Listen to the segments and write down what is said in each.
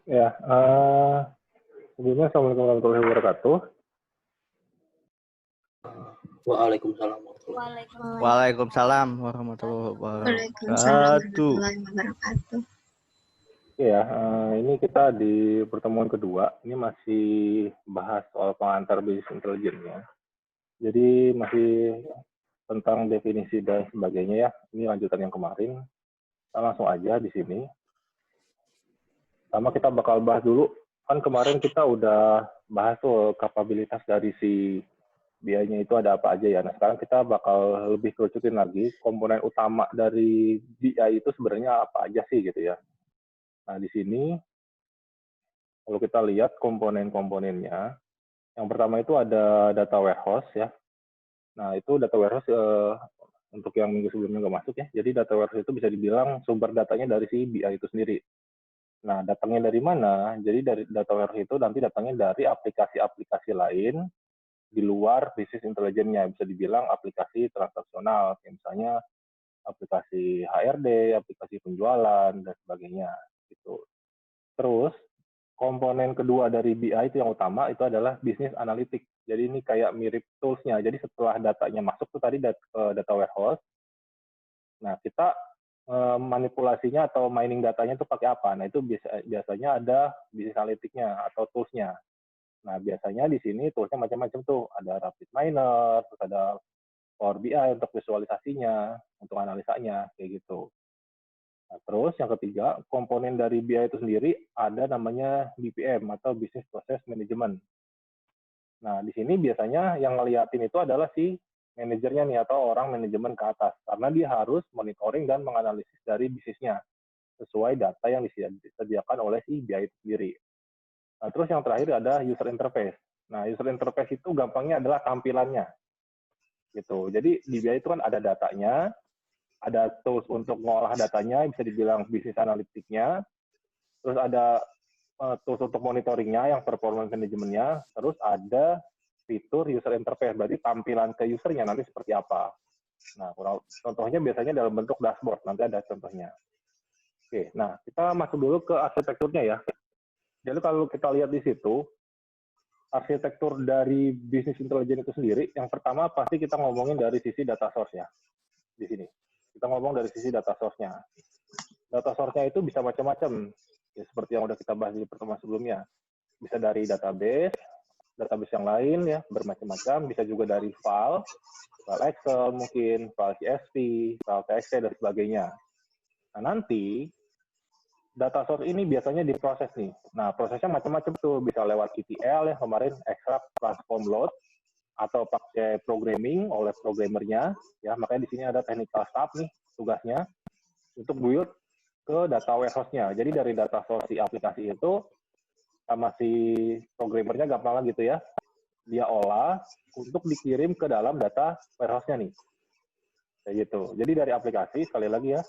Ya, sebelumnya Assalamualaikum warahmatullahi wabarakatuh. Waalaikumsalam. Waalaikumsalam warahmatullahi wabarakatuh. Ya, ini kita di pertemuan kedua. Ini masih bahas soal pengantar bisnis intelijen ya. Jadi masih tentang definisi dan sebagainya ya. Ini lanjutan yang kemarin. Kita langsung aja di sini. Pertama kita bakal bahas dulu. Kan kemarin kita udah bahas soal kapabilitas dari si BI-nya itu ada apa aja ya. Nah, sekarang kita bakal lebih kerucutin lagi komponen utama dari BI itu sebenarnya apa aja sih gitu ya. Nah, di sini kalau kita lihat komponen-komponennya, yang pertama itu ada data warehouse ya. Nah, itu data warehouse untuk yang minggu sebelumnya nggak masuk ya. Jadi data warehouse itu bisa dibilang sumber datanya dari si BI itu sendiri. Nah, datangnya dari mana? Jadi dari data warehouse itu nanti datangnya dari aplikasi-aplikasi lain di luar bisnis intelijennya. Bisa dibilang aplikasi transaksional, kayak misalnya aplikasi HRD, aplikasi penjualan, dan sebagainya. Gitu. Terus, komponen kedua dari BI itu yang utama, itu adalah bisnis analitik. Jadi ini kayak mirip tools-nya. Jadi setelah datanya masuk tuh tadi data warehouse, nah kita manipulasinya atau mining datanya itu pakai apa? Nah itu biasanya ada bisnis analitiknya atau tools-nya. Nah biasanya di sini tools-nya macam-macam tuh. Ada RapidMiner, terus ada Power BI untuk visualisasinya, untuk analisanya, kayak gitu. Nah, terus yang ketiga, komponen dari BI itu sendiri ada namanya BPM atau Business Process Management. Nah, di sini biasanya yang ngeliatin itu adalah si manajernya nih atau orang manajemen ke atas. Karena dia harus monitoring dan menganalisis dari bisnisnya sesuai data yang disediakan oleh si BI itu sendiri. Nah, terus yang terakhir ada user interface. Nah, user interface itu gampangnya adalah tampilannya. Gitu. Jadi di BI itu kan ada datanya, ada tools untuk mengolah datanya, bisa dibilang bisnis analitiknya, terus ada tools untuk monitoringnya yang performance manajemennya, terus ada fitur user interface, berarti tampilan ke usernya nanti seperti apa. Nah, contohnya biasanya dalam bentuk dashboard, nanti ada contohnya. Oke, nah kita masuk dulu ke arsitekturnya ya. Jadi kalau kita lihat di situ, arsitektur dari bisnis intelijen itu sendiri, yang pertama pasti kita ngomongin dari sisi data source ya, di sini. Kita ngomong dari sisi data source-nya. Data source-nya itu bisa macam-macam, ya, seperti yang udah kita bahas di pertemuan sebelumnya. Bisa dari database yang lain ya, bermacam-macam, bisa juga dari file Excel mungkin, file CSV, file TXT, dan sebagainya. Nah, nanti data source ini biasanya diproses nih. Nah, prosesnya macam-macam tuh, bisa lewat ETL yang kemarin, extract, transform, load, atau pakai programming oleh programmernya, ya, makanya di sini ada technical staff nih, tugasnya, untuk build ke data warehouse-nya. Jadi dari data source si aplikasi itu, sama si programmernya gampang lah gitu ya, dia olah untuk dikirim ke dalam data warehouse-nya nih. Kayak gitu. Jadi dari aplikasi, sekali lagi ya,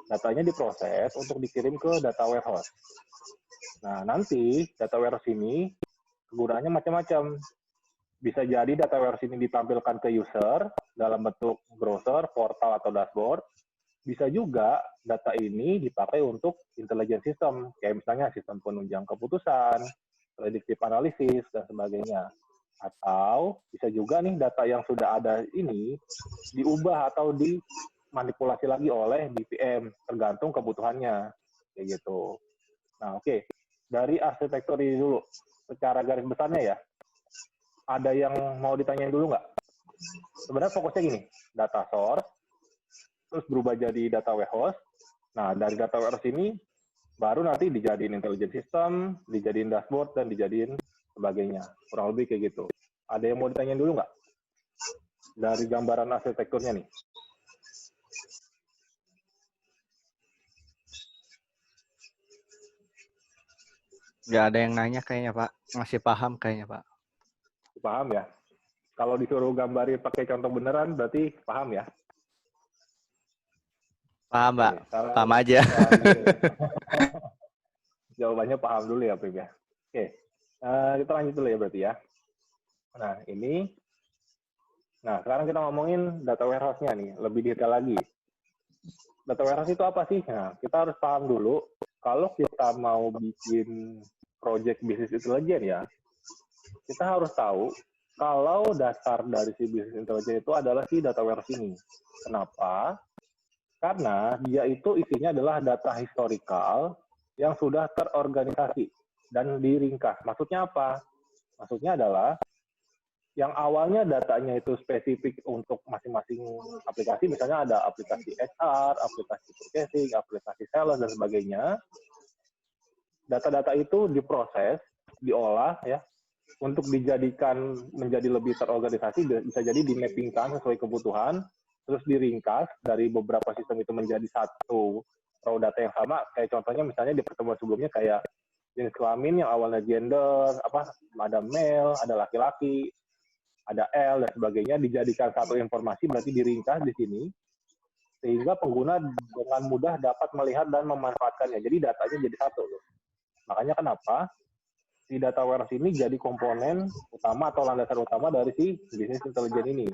datanya diproses untuk dikirim ke data warehouse. Nah, nanti data warehouse ini kegunaannya macam-macam. Bisa jadi data warehouse ini ditampilkan ke user dalam bentuk browser, portal, atau dashboard. Bisa juga data ini dipakai untuk intelligent system, kayak misalnya sistem penunjang keputusan, predictive analysis, dan sebagainya. Atau bisa juga nih data yang sudah ada ini diubah atau dimanipulasi lagi oleh BPM, tergantung kebutuhannya. Kayak gitu. Nah, oke. Dari arsitektur ini dulu, secara garis besarnya ya, ada yang mau ditanyain dulu nggak? Sebenarnya fokusnya gini, data source, terus berubah jadi data warehouse. Nah, dari data warehouse ini, baru nanti dijadiin intelligent system, dijadiin dashboard, dan dijadiin sebagainya. Kurang lebih kayak gitu. Ada yang mau ditanyain dulu nggak? Dari gambaran arsitekturnya nih. Nggak ada yang nanya kayaknya, Pak. Masih paham kayaknya, Pak. Paham ya? Kalau disuruh gambarin pakai contoh beneran, berarti paham ya? Paham, Pak. Oke, Paham aja. Jawabannya paham dulu ya, Prim ya. Oke, kita lanjut dulu ya berarti ya. Nah, ini. Nah, sekarang kita ngomongin data warehouse-nya nih, lebih detail lagi. data warehouse itu apa sih? Nah, kita harus paham dulu, kalau kita mau bikin project business intelligence ya, kita harus tahu kalau dasar dari si business intelligence itu adalah si data warehouse ini. Kenapa? Karena dia itu isinya adalah data historical yang sudah terorganisasi dan diringkas. Maksudnya apa? Maksudnya adalah yang awalnya datanya itu spesifik untuk masing-masing aplikasi, misalnya ada aplikasi HR, aplikasi purchasing, aplikasi sales, dan sebagainya. Data-data itu diproses, diolah, ya, untuk dijadikan menjadi lebih terorganisasi, bisa jadi dimappingkan sesuai kebutuhan, terus diringkas dari beberapa sistem itu menjadi satu raw data yang sama. Kayak contohnya misalnya di pertemuan sebelumnya kayak jenis kelamin yang awalnya gender, ada male, ada laki-laki, ada L, dan sebagainya, dijadikan satu informasi, berarti diringkas di sini, sehingga pengguna dengan mudah dapat melihat dan memanfaatkannya. Jadi datanya jadi satu. Makanya kenapa si data warehouse ini jadi komponen utama atau landasan utama dari si business intelligence ini.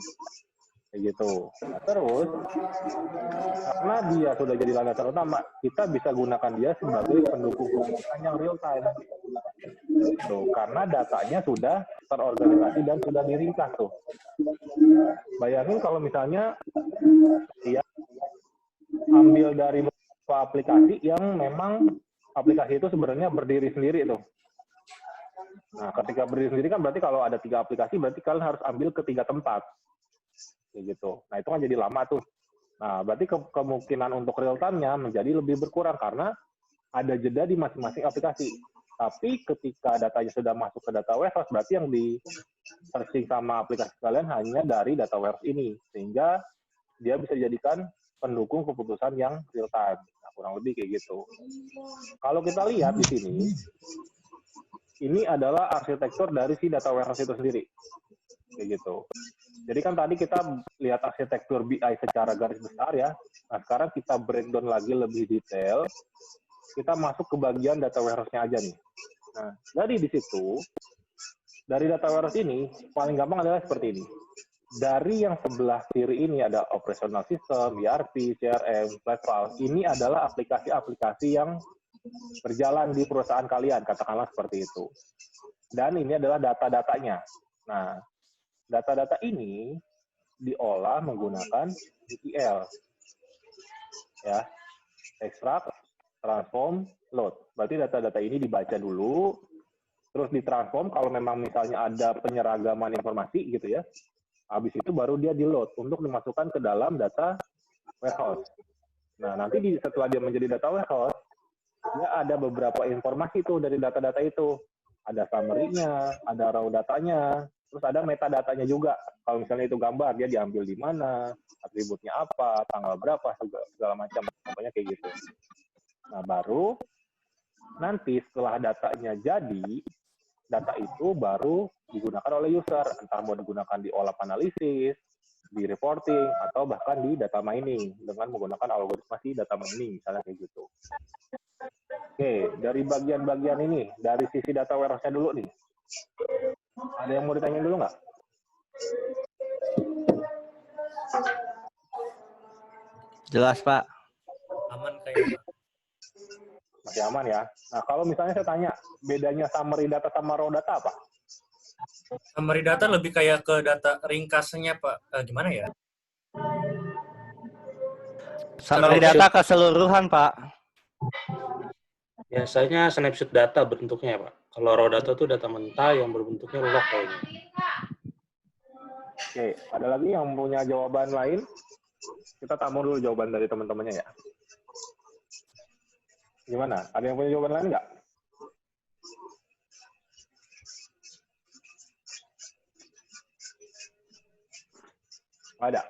Kayak gitu. Nah, terus, karena dia sudah jadi landasan utama, kita bisa gunakan dia sebagai pendukung keputusan yang real time. Tuh, karena datanya sudah terorganisasi dan sudah diringkas tuh. Bayangin kalau misalnya dia ambil dari beberapa aplikasi yang memang aplikasi itu sebenarnya berdiri sendiri tuh. Nah, ketika berdiri sendiri kan berarti kalau ada 3 aplikasi, berarti kalian harus ambil ke 3 tempat. Kayak gitu. Nah, itu kan jadi lama tuh. Nah, berarti kemungkinan untuk real time-nya menjadi lebih berkurang karena ada jeda di masing-masing aplikasi. Tapi ketika datanya sudah masuk ke data warehouse, berarti yang di searching sama aplikasi kalian hanya dari data warehouse ini. Sehingga dia bisa dijadikan pendukung keputusan yang real time. Nah, kurang lebih kayak gitu. Kalau kita lihat di sini, ini adalah arsitektur dari si data warehouse itu sendiri. Kayak gitu. Jadi kan tadi kita lihat arsitektur BI secara garis besar ya. Nah, sekarang kita breakdown lagi lebih detail. Kita masuk ke bagian data warehouse-nya aja nih. Nah, dari di situ, dari data warehouse ini, paling gampang adalah seperti ini. Dari yang sebelah kiri ini ada operational system, ERP, CRM, platform. Ini adalah aplikasi-aplikasi yang berjalan di perusahaan kalian, katakanlah seperti itu. Dan ini adalah data-datanya. Nah, data-data ini diolah menggunakan ETL. Ya, extract, transform, load. Berarti data-data ini dibaca dulu, terus ditransform kalau memang misalnya ada penyeragaman informasi gitu ya. Habis itu baru dia di-load untuk dimasukkan ke dalam data warehouse. Nah, nanti setelah dia menjadi data warehouse, dia ada beberapa informasi tuh dari data-data itu. Ada summary-nya, ada raw datanya, terus ada metadatanya juga. Kalau misalnya itu gambar, dia diambil di mana, atributnya apa, tanggal berapa, segala macam. Pokoknya kayak gitu. Nah, baru nanti setelah datanya jadi, data itu baru digunakan oleh user. Entah mau digunakan di OLAP analisis, di reporting, atau bahkan di data mining dengan menggunakan algoritma si data mining, misalnya kayak gitu. Oke, dari bagian-bagian ini, dari sisi data warehouse-nya dulu nih. Ada yang mau ditanya dulu nggak? Jelas, Pak. Aman kayaknya, Pak. Masih aman ya. Nah, kalau misalnya saya tanya, bedanya summary data sama raw data apa? Summary data lebih kayak ke data ringkasnya, Pak. Gimana ya? Summary data keseluruhan, Pak. Biasanya snapshot data bentuknya, Pak. Kalau raw data itu data mentah yang berbentuknya log kayaknya. Oke, ada lagi yang punya jawaban lain? Kita tamu dulu jawaban dari teman-temannya ya. Gimana? Ada yang punya jawaban lain nggak? Ada.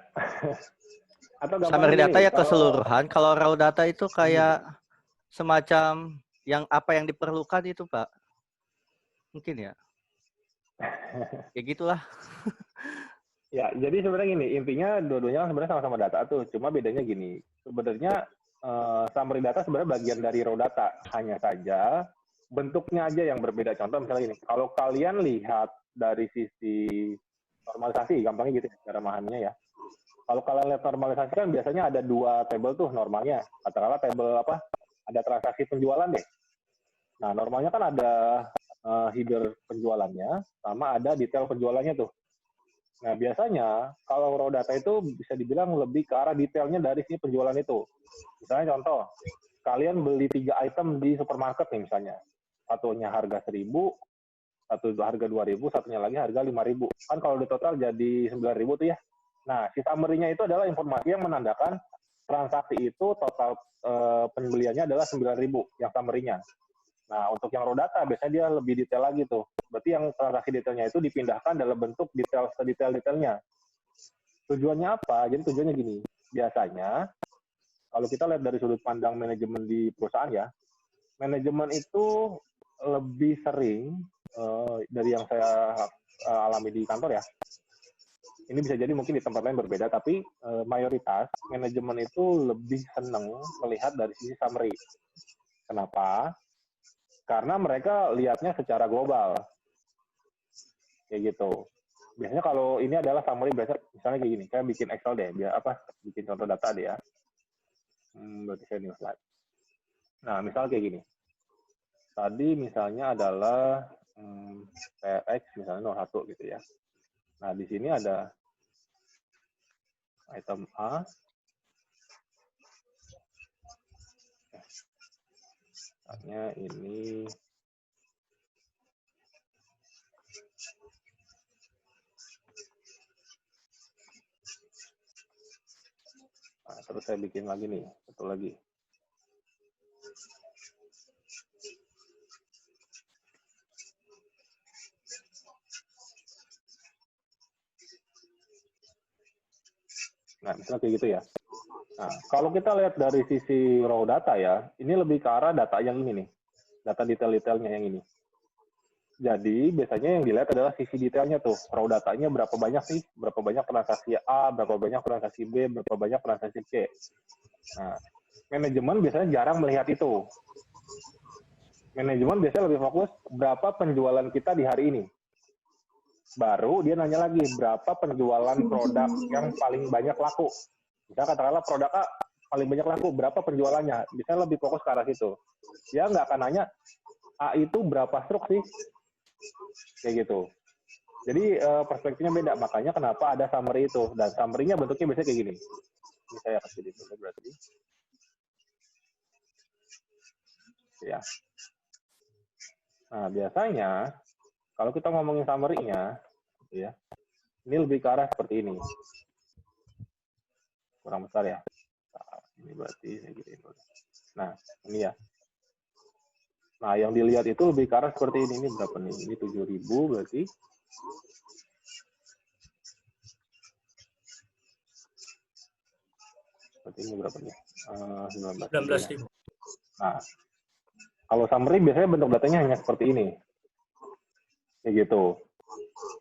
Atau Summary gampang data gini, ya keseluruhan. Kalau raw data itu kayak semacam yang apa yang diperlukan itu, Pak. Mungkin ya. Ya gitulah. Ya, jadi sebenarnya gini, intinya dua-duanya sebenarnya sama-sama data tuh, cuma bedanya gini, sebenarnya summary data sebenarnya bagian dari raw data, hanya saja bentuknya aja yang berbeda. Contoh misalnya gini, kalau kalian lihat dari sisi normalisasi, gampangnya gitu cara memahaminya ya. Kalau kalian lihat normalisasi kan biasanya ada 2 table tuh normalnya. Katakanlah table apa? Ada transaksi penjualan deh. Nah, normalnya kan ada header penjualannya, sama ada detail penjualannya tuh. Nah, biasanya kalau raw data itu bisa dibilang lebih ke arah detailnya dari si penjualan itu. Misalnya contoh, kalian beli 3 item di supermarket nih misalnya. Satunya harga 1.000, satu harga 2.000, satunya lagi harga 5.000. Kan kalau di total jadi 9.000 tuh ya. Nah, si summary-nya itu adalah informasi yang menandakan transaksi itu total pembeliannya adalah 9.000 yang summary-nya. Nah, untuk yang raw data biasanya dia lebih detail lagi tuh. Berarti yang transaksi detailnya itu dipindahkan dalam bentuk sedetail-detailnya. Tujuannya apa? Jadi tujuannya gini, biasanya kalau kita lihat dari sudut pandang manajemen di perusahaan ya, manajemen itu lebih sering dari yang saya alami di kantor ya. Ini bisa jadi mungkin di tempat lain berbeda, tapi mayoritas manajemen itu lebih senang melihat dari sisi summary. Kenapa? Karena mereka lihatnya secara global. Kayak gitu. Biasanya kalau ini adalah summary, biasanya misalnya kayak gini, saya bikin Excel deh, biar apa? Bikin contoh data deh ya. Berarti saya new slide. Nah, misal kayak gini. Tadi misalnya adalah TRX misalnya 01 gitu ya. Nah, di sini ada item A. Misalnya ini nah, terus saya bikin lagi nih, satu lagi. Nah, misalnya kayak gitu ya. Nah, kalau kita lihat dari sisi raw data ya, ini lebih ke arah data yang ini nih. Data detail-detailnya yang ini. Jadi, biasanya yang dilihat adalah sisi detailnya tuh. Raw datanya berapa banyak sih? Berapa banyak transaksi A, berapa banyak transaksi B, berapa banyak transaksi C. Nah, manajemen biasanya jarang melihat itu. Manajemen biasanya lebih fokus berapa penjualan kita di hari ini. Baru dia nanya lagi, berapa penjualan produk yang paling banyak laku. Misalnya katakanlah produk A paling banyak laku, berapa penjualannya? Bisa lebih fokus ke arah situ. Dia nggak akan nanya, A itu berapa struk sih? Kayak gitu. Jadi perspektifnya beda, makanya kenapa ada summary itu. Dan summary-nya bentuknya biasanya kayak gini. Ini saya kasih di sini berarti. Ya. Nah, biasanya kalau kita ngomongin summary-nya, ya, ini lebih ke arah seperti ini. Kurang besar ya. Nah, ini berarti saya gituin dulu. Nah, ini ya. Nah, yang dilihat itu lebih ke arah seperti ini. Ini berapa nih? Ini 7.000 berarti. Berarti ini berapa nih? 19.000. Nah, kalau summary biasanya bentuk datanya hanya seperti ini. Kayak gitu.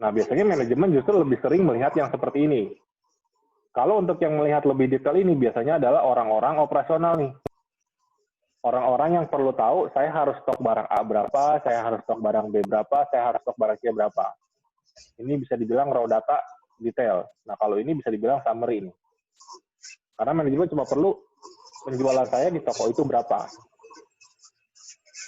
Nah, biasanya manajemen justru lebih sering melihat yang seperti ini. Kalau untuk yang melihat lebih detail ini biasanya adalah orang-orang operasional nih. Orang-orang yang perlu tahu, saya harus stok barang A berapa, saya harus stok barang B berapa, saya harus stok barang C berapa. Ini bisa dibilang raw data detail. Nah, kalau ini bisa dibilang summary ini. Karena manajemen cuma perlu penjualan saya di toko itu berapa.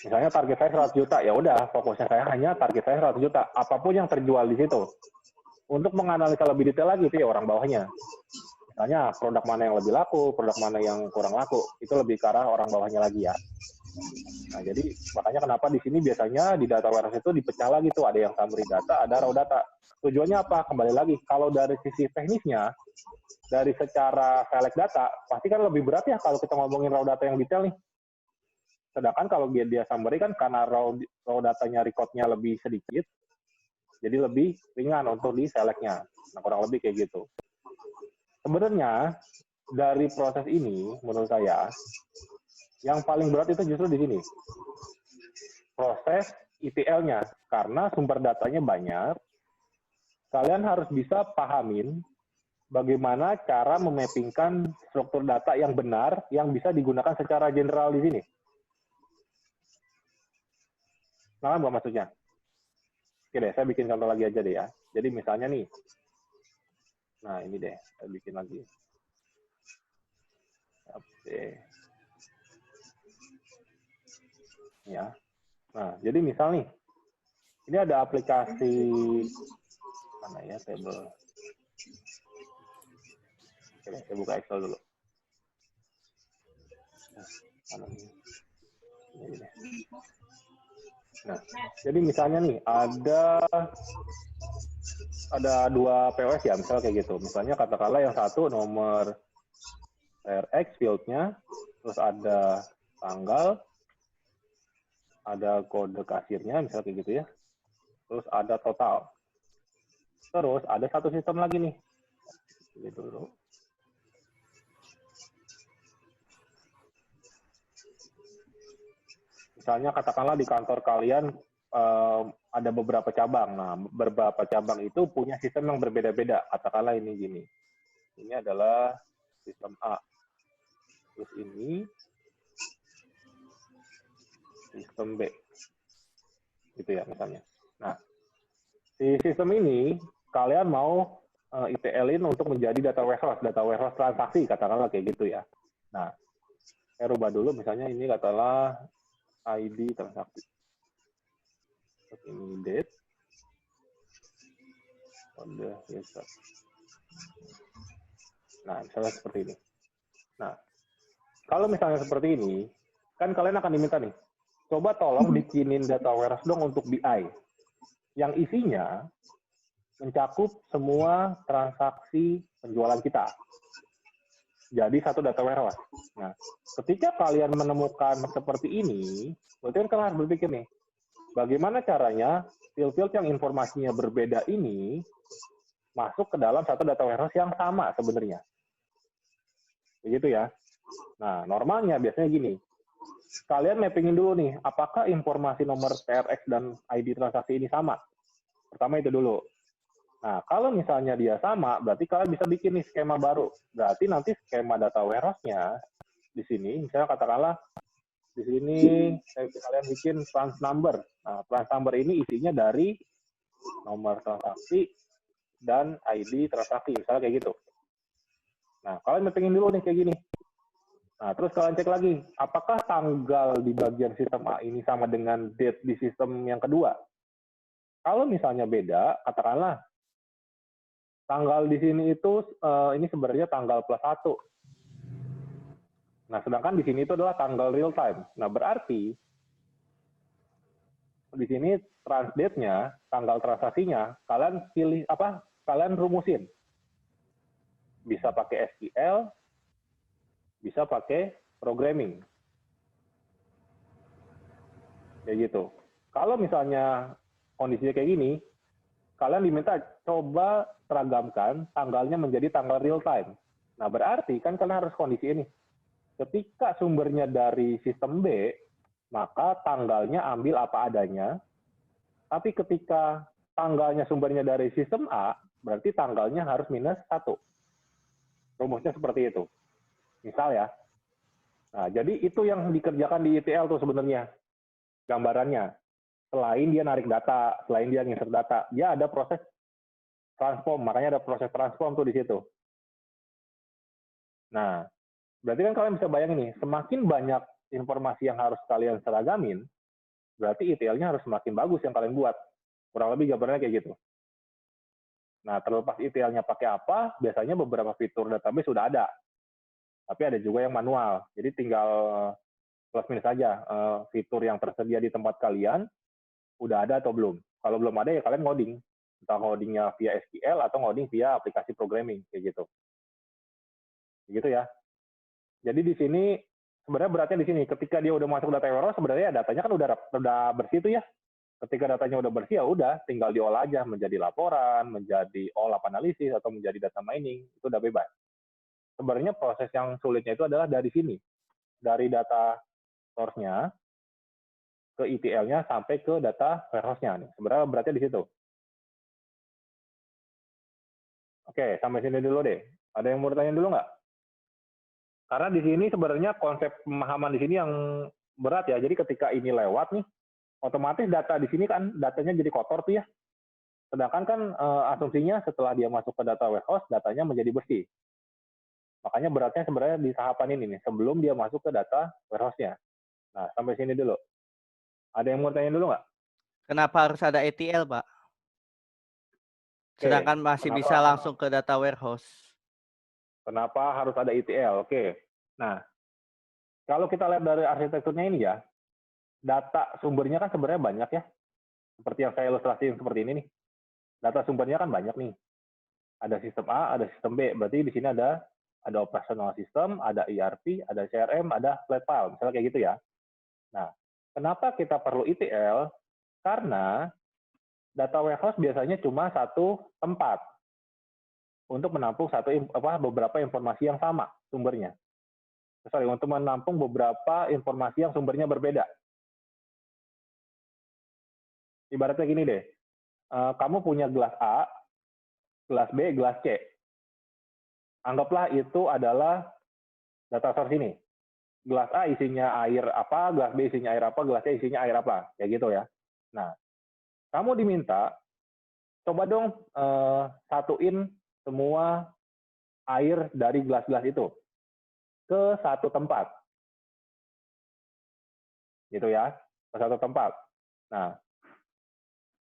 Misalnya target saya 100 juta, ya udah fokusnya saya hanya target saya 100 juta. Apapun yang terjual di situ. Untuk menganalisa lebih detail lagi itu ya orang bawahnya. Misalnya produk mana yang lebih laku, produk mana yang kurang laku, itu lebih ke arah orang bawahnya lagi ya. Nah, jadi makanya kenapa di sini biasanya di data warehouse itu dipecah lagi tuh, ada yang summary data, ada raw data. Tujuannya apa? Kembali lagi, kalau dari sisi teknisnya, dari secara select data, pasti kan lebih berat ya kalau kita ngomongin raw data yang detail nih. Sedangkan kalau dia summary kan karena raw datanya recordnya lebih sedikit, jadi lebih ringan untuk di select-nya. Nah, kurang lebih kayak gitu. Sebenarnya dari proses ini, menurut saya, yang paling berat itu justru di sini. Proses ETL-nya. Karena sumber datanya banyak, kalian harus bisa pahamin bagaimana cara memappingkan struktur data yang benar, yang bisa digunakan secara general di sini. Nah, apa maksudnya? Oke deh, saya bikin contoh lagi aja deh ya. Jadi misalnya nih, Nah, ini deh, saya bikin lagi. Oke. Ya. Nah, jadi misal nih, ini ada aplikasi mana ya, table. Oke, saya buka Excel dulu. Nah, mana nih? Ini deh. Nah, jadi misalnya nih ada dua POS ya, misalnya kayak gitu. Misalnya katakanlah yang satu nomor TRX field-nya, terus ada tanggal, ada kode kasirnya, misalnya kayak gitu ya. Terus ada total. Terus ada satu sistem lagi nih. Ini dulu. Misalnya katakanlah di kantor kalian ada beberapa cabang. Nah, beberapa cabang itu punya sistem yang berbeda-beda. Katakanlah ini gini. Ini adalah sistem A. Terus ini sistem B. Gitu ya misalnya. Nah, di sistem ini kalian mau ETL-in untuk menjadi data warehouse transaksi, katakanlah kayak gitu ya. Nah, saya rubah dulu misalnya ini katakanlah ID transaksi. Terus ini date. Kode user. Nah, misalnya seperti ini. Nah, kalau misalnya seperti ini, kan kalian akan diminta nih, coba tolong bikinin data warehouse dong untuk BI. Yang isinya mencakup semua transaksi penjualan kita. Jadi satu data warehouse. Nah, ketika kalian menemukan seperti ini, berarti kan kalian harus berpikir nih, bagaimana caranya field-field yang informasinya berbeda ini masuk ke dalam satu data warehouse yang sama sebenarnya. Begitu ya. Nah, normalnya biasanya gini, kalian mappingin dulu nih, apakah informasi nomor TRX dan ID transaksi ini sama? Pertama itu dulu. Nah, kalau misalnya dia sama, berarti kalian bisa bikin nih skema baru. Berarti nanti skema data warehouse-nya di sini, misalnya katakanlah di sini kalian bikin trans number. Nah, trans number ini isinya dari nomor transaksi dan ID transaksi, misalnya kayak gitu. Nah, kalian mappingin dulu nih kayak gini. Nah, terus kalian cek lagi, apakah tanggal di bagian sistem A ini sama dengan date di sistem yang kedua? Kalau misalnya beda, katakanlah tanggal di sini itu ini sebenarnya tanggal +1. Nah, sedangkan di sini itu adalah tanggal real time. Nah, berarti di sini transdate-nya, tanggal transaksinya, kalian pilih apa? Kalian rumusin. Bisa pakai SQL, bisa pakai programming. Kayak gitu. Kalau misalnya kondisinya kayak gini, kalian diminta coba seragamkan tanggalnya menjadi tanggal real time. Nah, berarti kan kalian harus kondisi ini. Ketika sumbernya dari sistem B, maka tanggalnya ambil apa adanya. Tapi ketika tanggalnya sumbernya dari sistem A, berarti tanggalnya harus -1. Rumusnya seperti itu. Misal ya. Nah, jadi itu yang dikerjakan di ETL tuh sebenarnya. Gambarannya. Selain dia narik data, selain dia nginsert data, dia ada proses transform. Makanya ada proses transform tuh di situ. Nah, berarti kan kalian bisa bayangin nih, semakin banyak informasi yang harus kalian seragamin, berarti ETL-nya harus semakin bagus yang kalian buat. Kurang lebih gambarnya kayak gitu. Nah, terlepas ETL-nya pakai apa, biasanya beberapa fitur database sudah ada. Tapi ada juga yang manual. Jadi tinggal plus minus saja fitur yang tersedia di tempat kalian udah ada atau belum. Kalau belum ada ya kalian ngoding. Entah ngodingnya via SQL atau ngoding via aplikasi programming kayak gitu. Begitu ya. Jadi di sini sebenarnya beratnya di sini. Ketika dia udah masuk data warehouse, sebenarnya datanya kan udah bersih tuh ya. Ketika datanya udah bersih ya udah tinggal diolah aja menjadi laporan, menjadi OLAP analisis atau menjadi data mining, itu udah bebas. Sebenarnya proses yang sulitnya itu adalah dari sini. Dari data source-nya ke ETL-nya sampai ke data warehouse-nya nih. Sebenarnya beratnya di situ. Oke, sampai sini dulu deh. Ada yang mau bertanya dulu nggak? Karena di sini sebenarnya konsep pemahaman di sini yang berat ya. Jadi ketika ini lewat nih, otomatis data di sini kan datanya jadi kotor tuh ya. Sedangkan kan asumsinya setelah dia masuk ke data warehouse, datanya menjadi bersih. Makanya beratnya sebenarnya di tahapan ini nih, sebelum dia masuk ke data warehouse-nya. Nah, sampai sini dulu. Ada yang mau tanya dulu nggak? Kenapa harus ada ETL, Pak? Oke, Sedangkan masih bisa langsung ke data warehouse. Kenapa harus ada ETL? Oke. Nah, kalau kita lihat dari arsitekturnya ini ya, data sumbernya kan sebenarnya banyak ya. Seperti yang saya ilustrasiin seperti ini nih. Data sumbernya kan banyak nih. Ada sistem A, ada sistem B. Berarti di sini ada operational system, ada ERP, ada CRM, ada flat file. Misalnya kayak gitu ya. Nah, kenapa kita perlu ETL? Karena data warehouse biasanya cuma satu tempat untuk menampung beberapa informasi yang sama sumbernya. Untuk menampung beberapa informasi yang sumbernya berbeda. Ibaratnya gini deh, kamu punya gelas A, gelas B, gelas C. Anggaplah itu adalah data source ini. Gelas A isinya air apa, gelas B isinya air apa, gelas C isinya air apa. Kayak gitu ya. Nah, kamu diminta, coba dong satuin semua air dari gelas-gelas itu ke satu tempat. Gitu ya, ke satu tempat. Nah,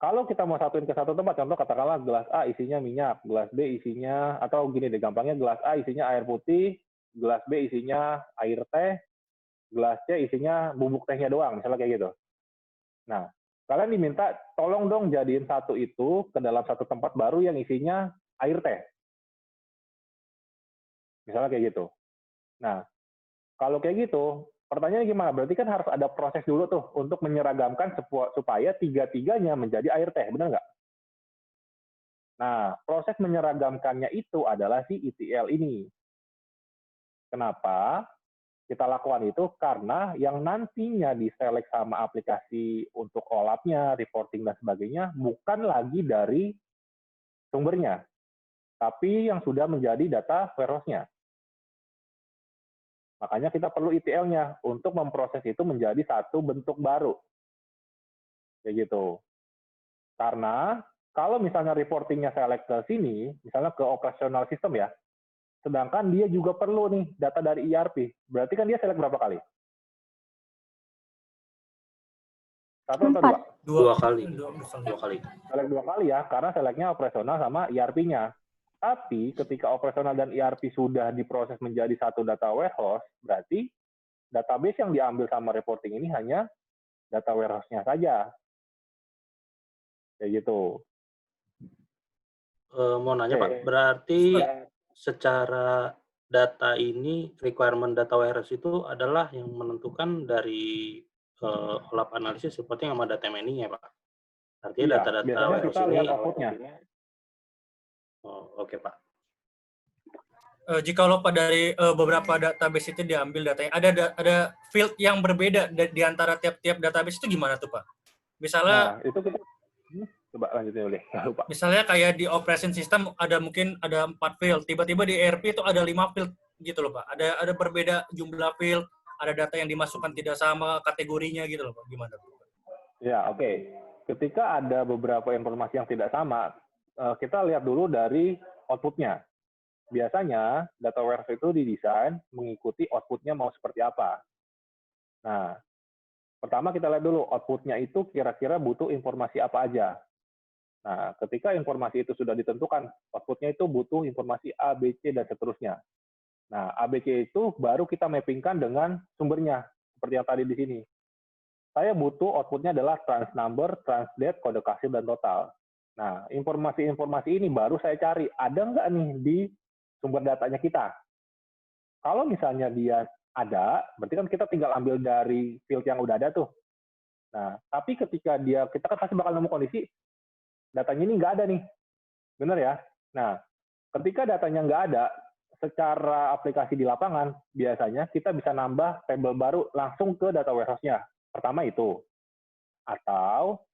kalau kita mau satuin ke satu tempat, contoh katakanlah gelas A isinya minyak, gelas B isinya, atau gini deh gampangnya, gelas A isinya air putih, gelas B isinya air teh, gelas C isinya bubuk tehnya doang, misalnya kayak gitu. Nah, kalian diminta tolong dong jadiin satu itu ke dalam satu tempat baru yang isinya air teh. Misalnya kayak gitu. Nah, kalau kayak gitu, pertanyaannya gimana? Berarti kan harus ada proses dulu tuh untuk menyeragamkan supaya tiga-tiganya menjadi air teh, benar nggak? Nah, proses menyeragamkannya itu adalah si ETL ini. Kenapa kita lakukan itu? Karena yang nantinya diselect sama aplikasi untuk OLAP-nya, reporting, dan sebagainya, bukan lagi dari sumbernya, tapi yang sudah menjadi data warehouse-nya. Makanya kita perlu ETL-nya untuk memproses itu menjadi satu bentuk baru. Kayak gitu. Karena kalau misalnya reporting-nya select ke sini, misalnya ke operational system ya, sedangkan dia juga perlu nih data dari ERP, berarti kan dia select berapa kali? Satu atau dua? Dua kali. Select dua kali ya, karena selectnya operasional sama ERP-nya. Tapi ketika operasional dan ERP sudah diproses menjadi satu data warehouse, berarti database yang diambil sama reporting ini hanya data warehouse-nya saja. Kayak gitu. Mau nanya Pak, berarti secara data ini, requirement data warehouse itu adalah yang menentukan dari lab analisis seperti yang sama data mining ya Pak? Artinya Iya, data-data biasanya warehouse kita ini. lihat output-nya. Oh, oke Pak. Jika lo dari beberapa database itu diambil datanya, ada field yang berbeda di antara tiap-tiap database itu gimana tuh Pak? Misalnya, Nah, itu kita coba lanjutin dulu deh, lupa. Misalnya kayak di operation system mungkin ada 4 field, tiba-tiba di ERP itu ada 5 field gitu loh Pak. Ada berbeda jumlah field, ada data yang dimasukkan tidak sama kategorinya gitu loh Pak. Gimana? Ya, oke. Ketika ada beberapa informasi yang tidak sama, kita lihat dulu dari output-nya. Biasanya data warehouse itu didesain mengikuti output-nya mau seperti apa. Nah, pertama kita lihat dulu output-nya itu kira-kira butuh informasi apa aja. Nah, ketika informasi itu sudah ditentukan, output-nya itu butuh informasi A, B, C, dan seterusnya. Nah, A, B, C itu baru kita mappingkan dengan sumbernya, seperti yang tadi di sini. Saya butuh output-nya adalah trans number, trans date, kode kasih, dan total. Nah, informasi-informasi ini baru saya cari, ada nggak nih di sumber datanya kita. Kalau misalnya dia ada, berarti kan kita tinggal ambil dari field yang udah ada tuh. Nah, tapi ketika kita kan pasti bakal nemu kondisi, datanya ini nggak ada nih. Benar ya? Nah, ketika datanya nggak ada, secara aplikasi di lapangan, biasanya kita bisa nambah tabel baru langsung ke data warehouse-nya. Pertama itu. Atau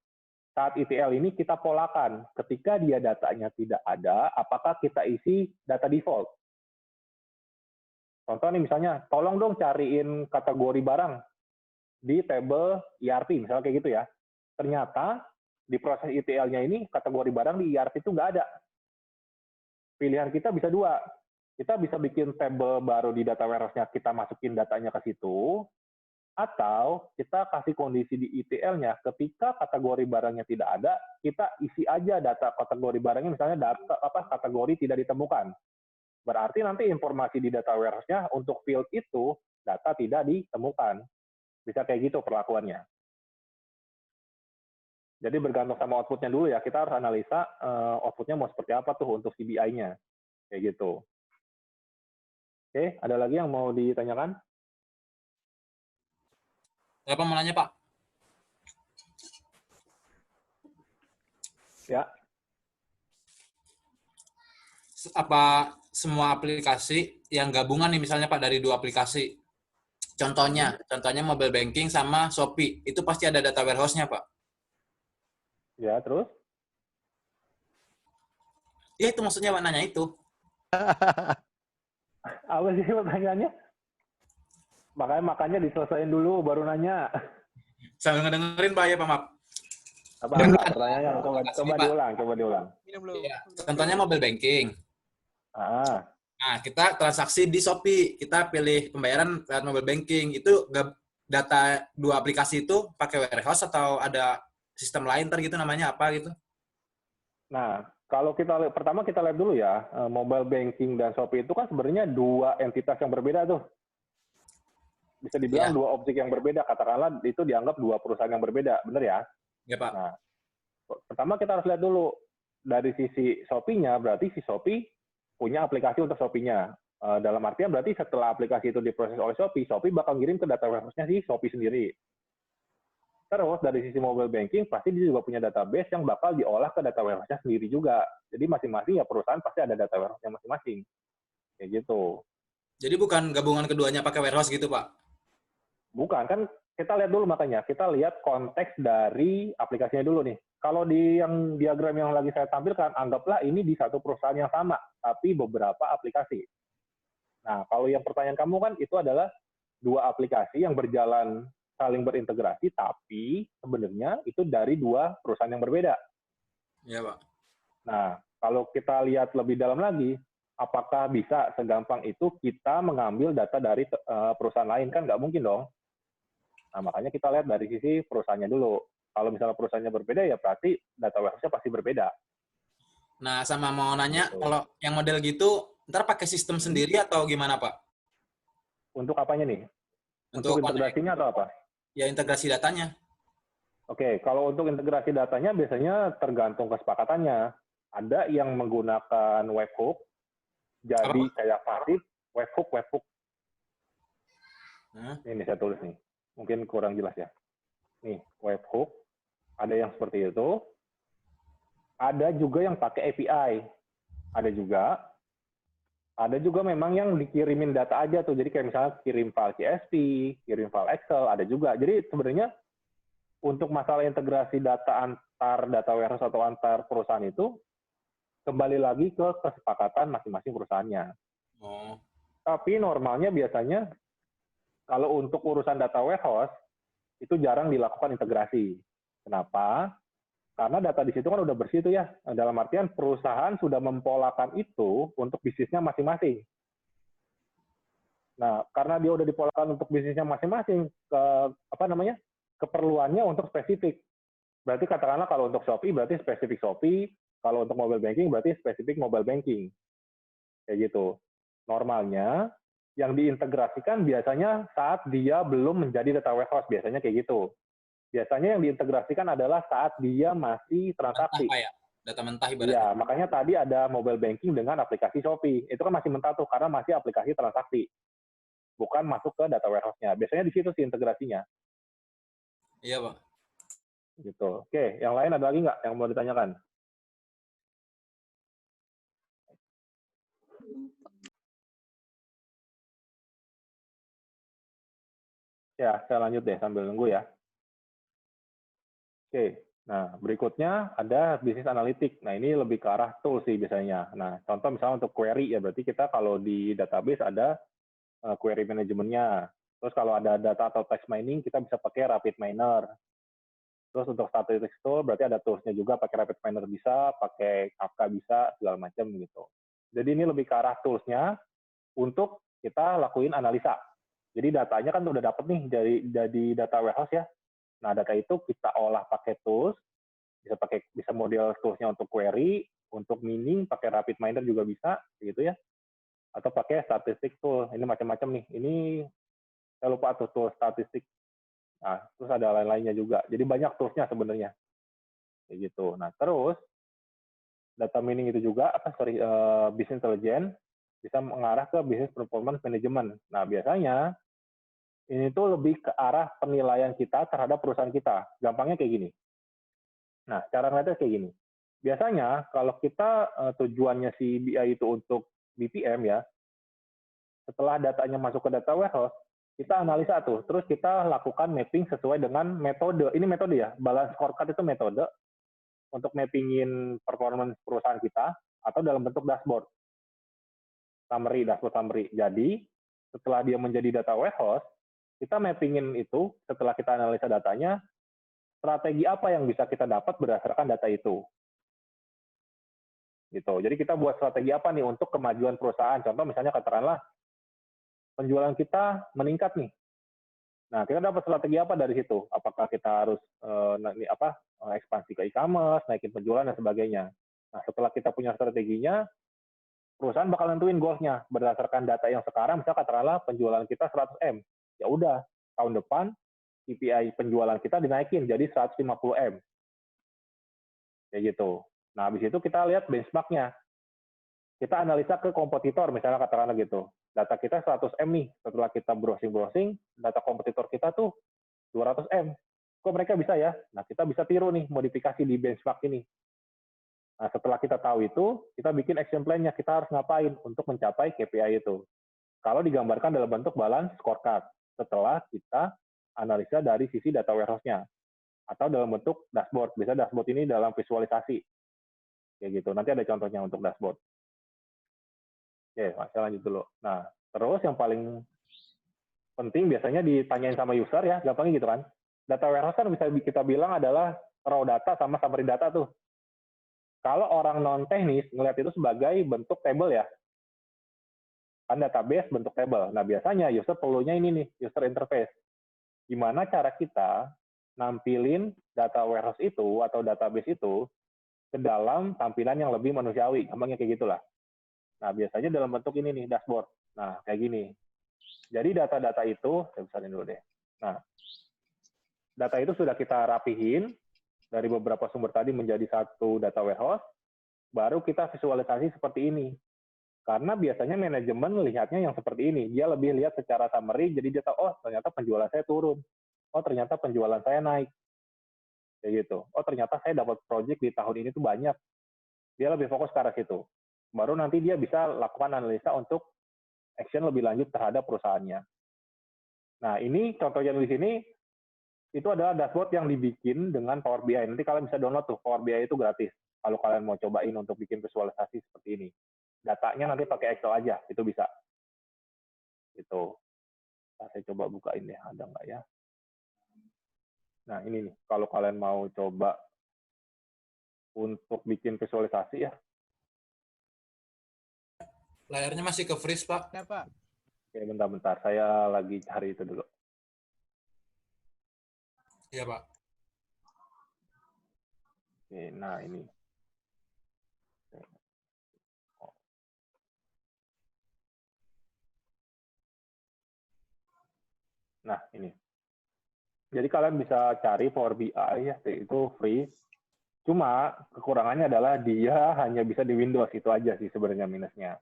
saat ETL ini kita polakan. Ketika dia datanya tidak ada, apakah kita isi data default? Contoh nih misalnya, tolong dong cariin kategori barang di tabel ERP, misalnya kayak gitu ya. Ternyata di proses ETL-nya ini kategori barang di ERP itu nggak ada. Pilihan kita bisa dua. Kita bisa bikin table baru di data warehouse-nya, kita masukin datanya ke situ, atau kita kasih kondisi di ETL-nya, ketika kategori barangnya tidak ada, kita isi aja data kategori barangnya, misalnya data kategori tidak ditemukan. Berarti nanti informasi di data warehouse-nya untuk field itu, data tidak ditemukan. Bisa kayak gitu perlakuannya. Jadi bergantung sama output-nya dulu ya, kita harus analisa output-nya mau seperti apa tuh untuk CBI-nya. Kayak gitu. Oke, ada lagi yang mau ditanyakan? Apa mau nanya, Pak? Ya. Apa semua aplikasi yang gabungan nih misalnya Pak dari 2 aplikasi? Contohnya mobile banking sama Shopee, itu pasti ada data warehouse-nya, Pak. Ya, terus? Ya itu maksudnya Pak nanya itu. Apa sih pertanyaannya? Makanya diselesaikan dulu baru nanya. Sambil ngedengerin Pak ya, Pak, maaf. Apa pertanyaannya? Coba diulang. Ya, contohnya mobile banking. Ah, Nah, kita transaksi di Shopee, kita pilih pembayaran lewat mobile banking. Itu data 2 aplikasi itu pakai warehouse atau ada sistem lain ntar gitu namanya apa gitu? nah, kalau pertama kita lihat dulu ya, mobile banking dan Shopee itu kan sebenarnya 2 entitas yang berbeda tuh. Bisa dibilang 2 objek yang berbeda, katakanlah itu dianggap 2 perusahaan yang berbeda, benar ya? Ya, Pak. Nah, pertama kita harus lihat dulu dari sisi Shopee-nya, berarti si Shopee punya aplikasi untuk Shopee-nya. Dalam artian berarti setelah aplikasi itu diproses oleh Shopee, Shopee bakal ngirim ke data warehouse-nya si Shopee sendiri. Terus dari sisi mobile banking, pasti dia juga punya database yang bakal diolah ke data warehouse-nya sendiri juga. Jadi masing-masing ya perusahaan pasti ada data warehouse-nya masing-masing. Kayak gitu. Jadi bukan gabungan keduanya pakai warehouse gitu, Pak? Bukan, kan kita lihat dulu makanya. Kita lihat konteks dari aplikasinya dulu nih. Kalau di yang diagram yang lagi saya tampilkan, anggaplah ini di satu perusahaan yang sama, tapi beberapa aplikasi. Nah, kalau yang pertanyaan kamu kan itu adalah 2 aplikasi yang berjalan saling berintegrasi, tapi sebenarnya itu dari 2 perusahaan yang berbeda. Iya, Pak. Nah, kalau kita lihat lebih dalam lagi, apakah bisa segampang itu kita mengambil data dari perusahaan lain? Kan nggak mungkin dong. Nah, makanya kita lihat dari sisi perusahaannya dulu. Kalau misalnya perusahaannya berbeda, ya berarti data warehouse-nya pasti berbeda. Nah, sama mau nanya, Gitu. kalau yang model gitu, ntar pakai sistem sendiri atau gimana, Pak? Untuk apanya nih? Untuk integrasinya atau apa? Ya, integrasi datanya. Oke, kalau untuk integrasi datanya biasanya tergantung kesepakatannya. Ada yang menggunakan webhook, jadi kayak pasif, webhook. Ini saya tulis nih, mungkin kurang jelas ya. Nih, webhook, ada yang seperti itu. Ada juga yang pakai API, ada juga memang yang dikirimin data aja tuh, jadi kayak misalnya kirim file CSV, kirim file Excel, ada juga. Jadi sebenarnya untuk masalah integrasi data antar data warehouse atau antar perusahaan itu, kembali lagi ke kesepakatan masing-masing perusahaannya. Oh. Tapi normalnya biasanya, kalau untuk urusan data warehouse, itu jarang dilakukan integrasi. Kenapa? Karena data di situ kan udah bersih tuh ya. Dalam artian perusahaan sudah mempolakan itu untuk bisnisnya masing-masing. Nah, karena dia udah dipolakan untuk bisnisnya masing-masing, keperluannya untuk spesifik. Berarti katakanlah kalau untuk Shopee berarti spesifik Shopee, kalau untuk mobile banking berarti spesifik mobile banking. Kayak gitu. Normalnya yang diintegrasikan biasanya saat dia belum menjadi data warehouse, biasanya kayak gitu. Biasanya yang diintegrasikan adalah saat dia masih transaksi. Mentah, ya? Data mentah ibaratnya. Iya, makanya tadi ada mobile banking dengan aplikasi Shopee. Itu kan masih mentah tuh, karena masih aplikasi transaksi. Bukan masuk ke data warehouse-nya. Biasanya di situ sih integrasinya. Iya, Pak. Gitu. Oke, yang lain ada lagi nggak yang mau ditanyakan? Ya, saya lanjut deh sambil nunggu ya. Oke, nah berikutnya ada bisnis analitik. Nah, ini lebih ke arah tool sih biasanya. Nah, contoh misalnya untuk query, ya berarti kita kalau di database ada query manajemennya. Terus kalau ada data atau text mining, kita bisa pakai Rapid Miner. Terus untuk statistics tool berarti ada tools-nya juga, pakai RapidMiner bisa, pakai Kafka bisa, segala macam gitu. Jadi ini lebih ke arah tools-nya untuk kita lakuin analisa. Jadi datanya kan udah dapet nih dari data warehouse ya. Nah, data itu kita olah pakai tools, bisa model tools-nya untuk query, untuk mining pakai RapidMiner juga bisa, gitu ya. Atau pakai statistic tool. Ini macam-macam nih. Ini saya lupa tuh tool statistik. Nah, terus ada lain-lainnya juga. Jadi banyak tools-nya sebenarnya. Kayak gitu. Nah, terus data mining itu juga business intelligence bisa mengarah ke business performance management. Nah, biasanya ini tuh lebih ke arah penilaian kita terhadap perusahaan kita. Gampangnya kayak gini. Nah, cara ngeliatnya kayak gini. Biasanya kalau kita tujuannya si BI itu untuk BPM ya, setelah datanya masuk ke data warehouse, kita analisa tuh, terus kita lakukan mapping sesuai dengan metode. Ini metode ya, balance scorecard itu metode untuk mappingin performance perusahaan kita atau dalam bentuk dashboard. Dashboard summary. Jadi, setelah dia menjadi data warehouse, kita mappingin itu, setelah kita analisa datanya, strategi apa yang bisa kita dapat berdasarkan data itu. Gitu. Jadi kita buat strategi apa nih untuk kemajuan perusahaan. Contoh misalnya katakanlah, penjualan kita meningkat nih. Nah, kita dapat strategi apa dari situ? Apakah kita harus ekspansi ke e-commerce, naikin penjualan dan sebagainya. Nah, setelah kita punya strateginya, perusahaan bakal nentuin goals-nya berdasarkan data yang sekarang. Misalnya katakanlah penjualan kita 100M. Ya udah, tahun depan KPI penjualan kita dinaikin jadi 150M. Kayak gitu. Nah, habis itu kita lihat benchmark-nya. Kita analisa ke kompetitor, misalnya katakanlah gitu. Data kita 100M nih, setelah kita browsing-browsing, data kompetitor kita tuh 200M. Kok mereka bisa ya? Nah, kita bisa tiru nih, modifikasi di benchmark ini. Nah, setelah kita tahu itu, kita bikin action plan-nya, kita harus ngapain untuk mencapai KPI itu. Kalau digambarkan dalam bentuk balance scorecard, setelah kita analisa dari sisi data warehouse-nya. Atau dalam bentuk dashboard. Bisa dashboard ini dalam visualisasi. Kayak gitu. Nanti ada contohnya untuk dashboard. Oke, saya lanjut dulu. Nah, terus yang paling penting biasanya ditanyain sama user ya, gampangnya gitu kan. Data warehouse kan bisa kita bilang adalah raw data sama summary data tuh. Kalau orang non-teknis ngelihat itu sebagai bentuk table ya. Kan database bentuk table. Nah, biasanya user perlunya ini nih, user interface. Gimana cara kita nampilin data warehouse itu atau database itu ke dalam tampilan yang lebih manusiawi. Gampangnya kayak gitulah. Nah, biasanya dalam bentuk ini nih, dashboard. Nah, kayak gini. Jadi data-data itu, saya besarin dulu deh. Nah, data itu sudah kita rapihin dari beberapa sumber tadi menjadi satu data warehouse, baru kita visualisasi seperti ini. Karena biasanya manajemen lihatnya yang seperti ini. Dia lebih lihat secara summary, jadi dia tahu, oh ternyata penjualan saya turun. Oh ternyata penjualan saya naik. Kayak gitu. Oh ternyata saya dapat project di tahun ini tuh banyak. Dia lebih fokus ke arah situ. Baru nanti dia bisa lakukan analisa untuk action lebih lanjut terhadap perusahaannya. Nah, ini contohnya di sini, itu adalah dashboard yang dibikin dengan Power BI. Nanti kalian bisa download tuh, Power BI itu gratis. Kalau kalian mau cobain untuk bikin visualisasi seperti ini. Datanya nanti pakai Excel aja, itu bisa. Itu. Nah, saya coba bukain deh, ada nggak ya? Nah, ini nih, kalau kalian mau coba untuk bikin visualisasi ya. Layarnya masih ke freeze, Pak. Ya, Pak. Oke, bentar-bentar. Saya lagi cari itu dulu. Iya, Pak. Oke, nah ini. Nah, ini. Jadi kalian bisa cari Power BI, ya, itu free. Cuma kekurangannya adalah dia hanya bisa di Windows, itu aja sih sebenarnya minusnya.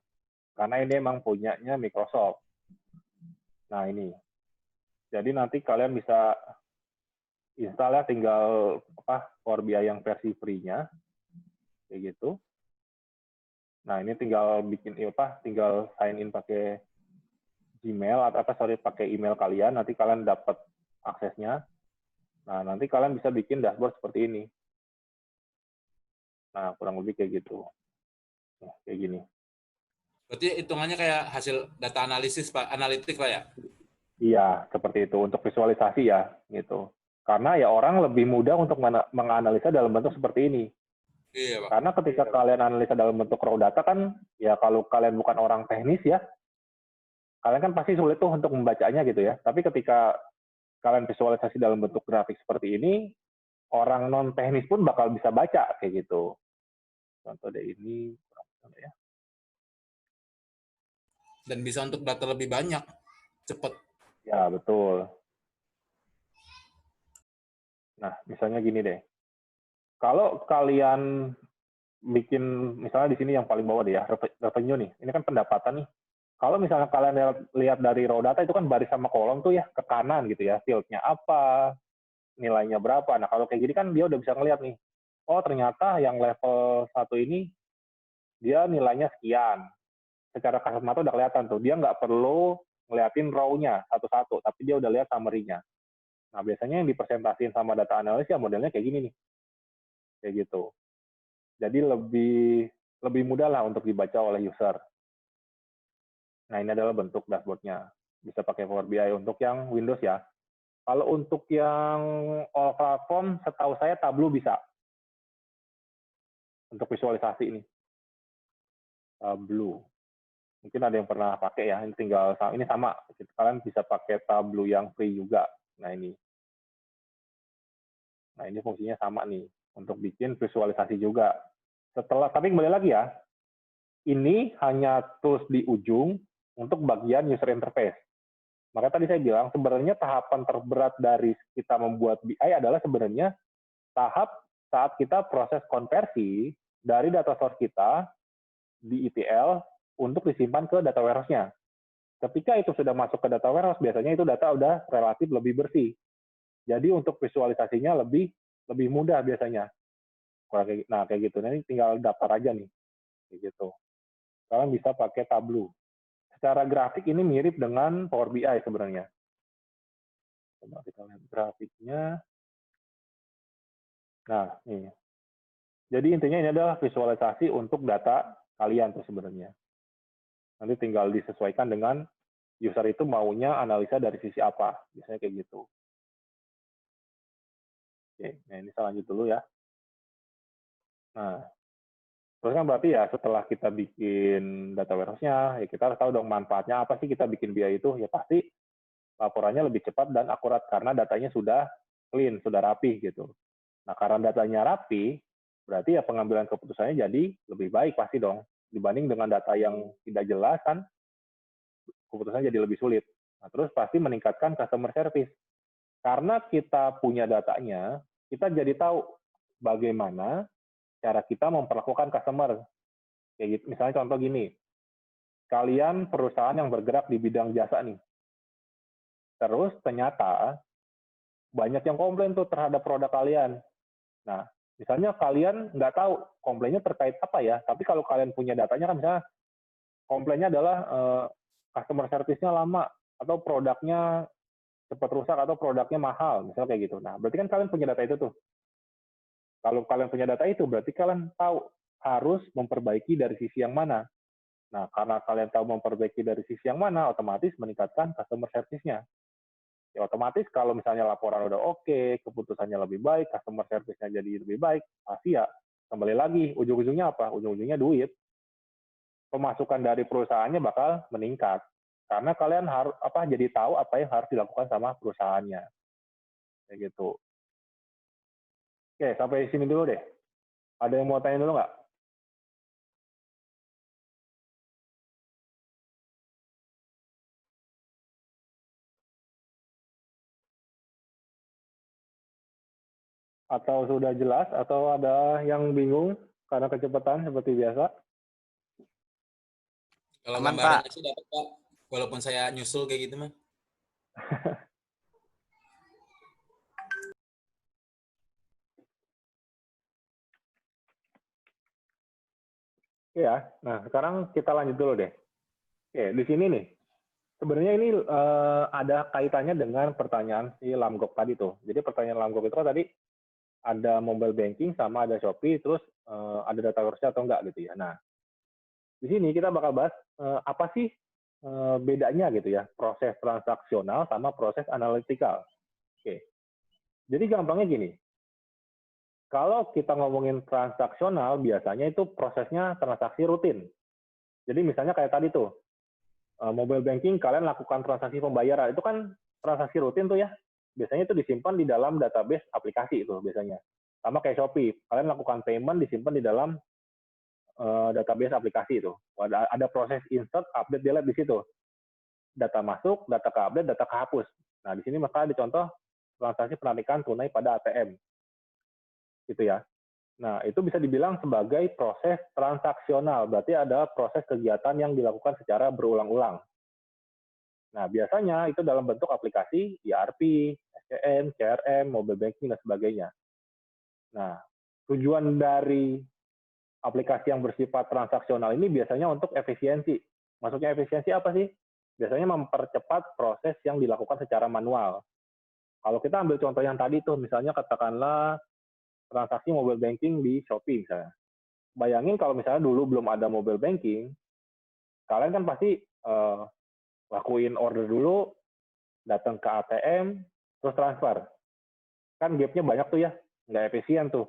Karena ini emang punyanya Microsoft. Nah, ini. Jadi nanti kalian bisa install ya, tinggal Power BI yang versi free-nya. Kayak gitu. Nah, ini tinggal bikin tinggal sign in pakai Gmail atau pakai email kalian, nanti kalian dapat aksesnya. Nah, nanti kalian bisa bikin dashboard seperti ini. Nah, kurang lebih kayak gitu. Nah, kayak gini. Berarti hitungannya kayak hasil data analisis, Pak, analitik, Pak ya? Iya, seperti itu untuk visualisasi ya, gitu. Karena ya orang lebih mudah untuk menganalisa dalam bentuk seperti ini. Iya, Pak. Karena ketika kalian analisa dalam bentuk raw data kan, ya kalau kalian bukan orang teknis ya, kalian kan pasti sulit tuh untuk membacanya gitu ya. Tapi ketika kalian visualisasi dalam bentuk grafik seperti ini, orang non teknis pun bakal bisa baca kayak gitu. Contoh deh ini, ya. Dan bisa untuk data lebih banyak, cepet. Ya betul. Nah misalnya gini deh, kalau kalian bikin misalnya di sini yang paling bawah deh ya, revenue nih, ini kan pendapatan nih. Kalau misalnya kalian lihat dari raw data itu kan baris sama kolom tuh ya ke kanan gitu ya, fieldnya apa, nilainya berapa. Nah kalau kayak gini kan dia udah bisa ngeliat nih, oh ternyata yang level 1 ini dia nilainya sekian. Secara kasat mata udah kelihatan tuh, dia nggak perlu ngeliatin row-nya satu-satu, tapi dia udah lihat summary-nya. Nah biasanya yang dipresentasiin sama data analis ya modelnya kayak gini nih, kayak gitu. Jadi lebih mudah lah untuk dibaca oleh user. Nah ini adalah bentuk dashboard-nya. Bisa pakai Power BI untuk yang Windows ya. Kalau untuk yang all platform, setahu saya Tableau bisa. Untuk visualisasi ini. Tableau. Mungkin ada yang pernah pakai ya, ini sama. Kalian bisa pakai Tableau yang free juga. Nah ini fungsinya sama nih, untuk bikin visualisasi juga. Tapi kembali lagi ya, ini hanya tools di ujung untuk bagian user interface. Maka tadi saya bilang, sebenarnya tahapan terberat dari kita membuat BI adalah sebenarnya tahap saat kita proses konversi dari data source kita di ETL untuk disimpan ke data warehouse-nya. Ketika itu sudah masuk ke data warehouse, biasanya itu data udah relatif lebih bersih. Jadi untuk visualisasinya lebih mudah biasanya. Nah, kayak gitu. Nah, ini tinggal daftar aja nih. Kayak gitu. Kalian bisa pakai Tableau. Secara grafik ini mirip dengan Power BI sebenarnya. Coba kita lihat grafiknya. Nah, ini. Jadi intinya ini adalah visualisasi untuk data kalian tuh sebenarnya. Nanti tinggal disesuaikan dengan user itu maunya analisa dari sisi apa. Biasanya kayak gitu. Oke, nah ini saya lanjut dulu ya. Nah, terus kan berarti ya setelah kita bikin data warehouse-nya, ya kita harus tahu dong manfaatnya apa sih kita bikin BI itu. Ya pasti laporannya lebih cepat dan akurat karena datanya sudah clean, sudah rapi gitu. Nah, karena datanya rapi, berarti ya pengambilan keputusannya jadi lebih baik pasti dong. Dibanding dengan data yang tidak jelas kan, keputusannya jadi lebih sulit. Nah, terus pasti meningkatkan customer service. Karena kita punya datanya, kita jadi tahu bagaimana cara kita memperlakukan customer. Kayak gitu. Misalnya contoh gini, kalian perusahaan yang bergerak di bidang jasa nih. Terus ternyata banyak yang komplain tuh terhadap produk kalian. Nah, misalnya kalian nggak tahu komplainnya terkait apa ya, tapi kalau kalian punya datanya kan misalnya komplainnya adalah customer service-nya lama, atau produknya cepat rusak, atau produknya mahal, misalnya kayak gitu. Nah, berarti kan kalian punya data itu tuh. Kalau kalian punya data itu, berarti kalian tahu harus memperbaiki dari sisi yang mana. Nah, karena kalian tahu memperbaiki dari sisi yang mana, otomatis meningkatkan customer service-nya. Ya, otomatis kalau misalnya laporan udah oke, keputusannya lebih baik, customer service-nya jadi lebih baik, pasti ya kembali lagi, ujung-ujungnya apa? Ujung-ujungnya duit. Pemasukan dari perusahaannya bakal meningkat. Karena kalian harus jadi tahu apa yang harus dilakukan sama perusahaannya. Kayak gitu. Oke, sampai sini dulu deh. Ada yang mau tanya dulu nggak? Atau sudah jelas, atau ada yang bingung karena kecepatan seperti biasa? Kalau Aman, gambarannya Pak. sih dapat, Pak. Walaupun saya nyusul kayak gitu, mah. Ya, nah sekarang kita lanjut dulu deh. Oke, di sini nih, sebenarnya ini ada kaitannya dengan pertanyaan si Lamgok tadi tuh. Jadi pertanyaan Lamgok itu kan tadi ada mobile banking sama ada Shopee, terus ada data warehouse atau enggak gitu ya. Nah, di sini kita bakal bahas apa sih bedanya gitu ya, proses transaksional sama proses analytical. Oke. Jadi gampangnya gini, kalau kita ngomongin transaksional, biasanya itu prosesnya transaksi rutin. Jadi misalnya kayak tadi tuh, mobile banking kalian lakukan transaksi pembayaran, itu kan transaksi rutin tuh ya. Biasanya itu disimpan di dalam database aplikasi itu biasanya. Sama kayak Shopee, kalian lakukan payment disimpan di dalam database aplikasi itu. Ada proses insert, update, delete di situ. Data masuk, data ke-update, data kehapus. Nah, di sini maka ada contoh transaksi penarikan tunai pada ATM. Gitu ya. Nah, itu bisa dibilang sebagai proses transaksional. Berarti ada proses kegiatan yang dilakukan secara berulang-ulang. Nah, biasanya itu dalam bentuk aplikasi ERP, SCM, CRM, mobile banking, dan sebagainya. Nah, tujuan dari aplikasi yang bersifat transaksional ini biasanya untuk efisiensi. Maksudnya efisiensi apa sih? Biasanya mempercepat proses yang dilakukan secara manual. Kalau kita ambil contoh yang tadi tuh, misalnya katakanlah transaksi mobile banking di Shopee misalnya. Bayangin kalau misalnya dulu belum ada mobile banking, kalian kan pasti lakuin order dulu, datang ke ATM, terus transfer. Kan gap-nya banyak tuh ya, nggak efisien tuh.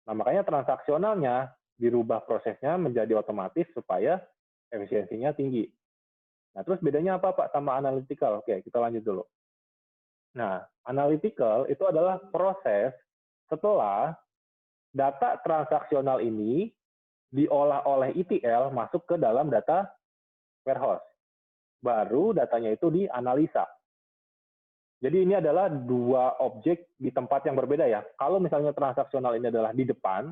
Nah, makanya transaksionalnya dirubah prosesnya menjadi otomatis supaya efisiensinya tinggi. Nah, terus bedanya apa Pak sama analytical? Oke, kita lanjut dulu. Nah, analytical itu adalah proses setelah data transaksional ini diolah oleh ETL masuk ke dalam data warehouse. Baru datanya itu dianalisa. Jadi ini adalah dua objek di tempat yang berbeda ya. Kalau misalnya transaksional ini adalah di depan,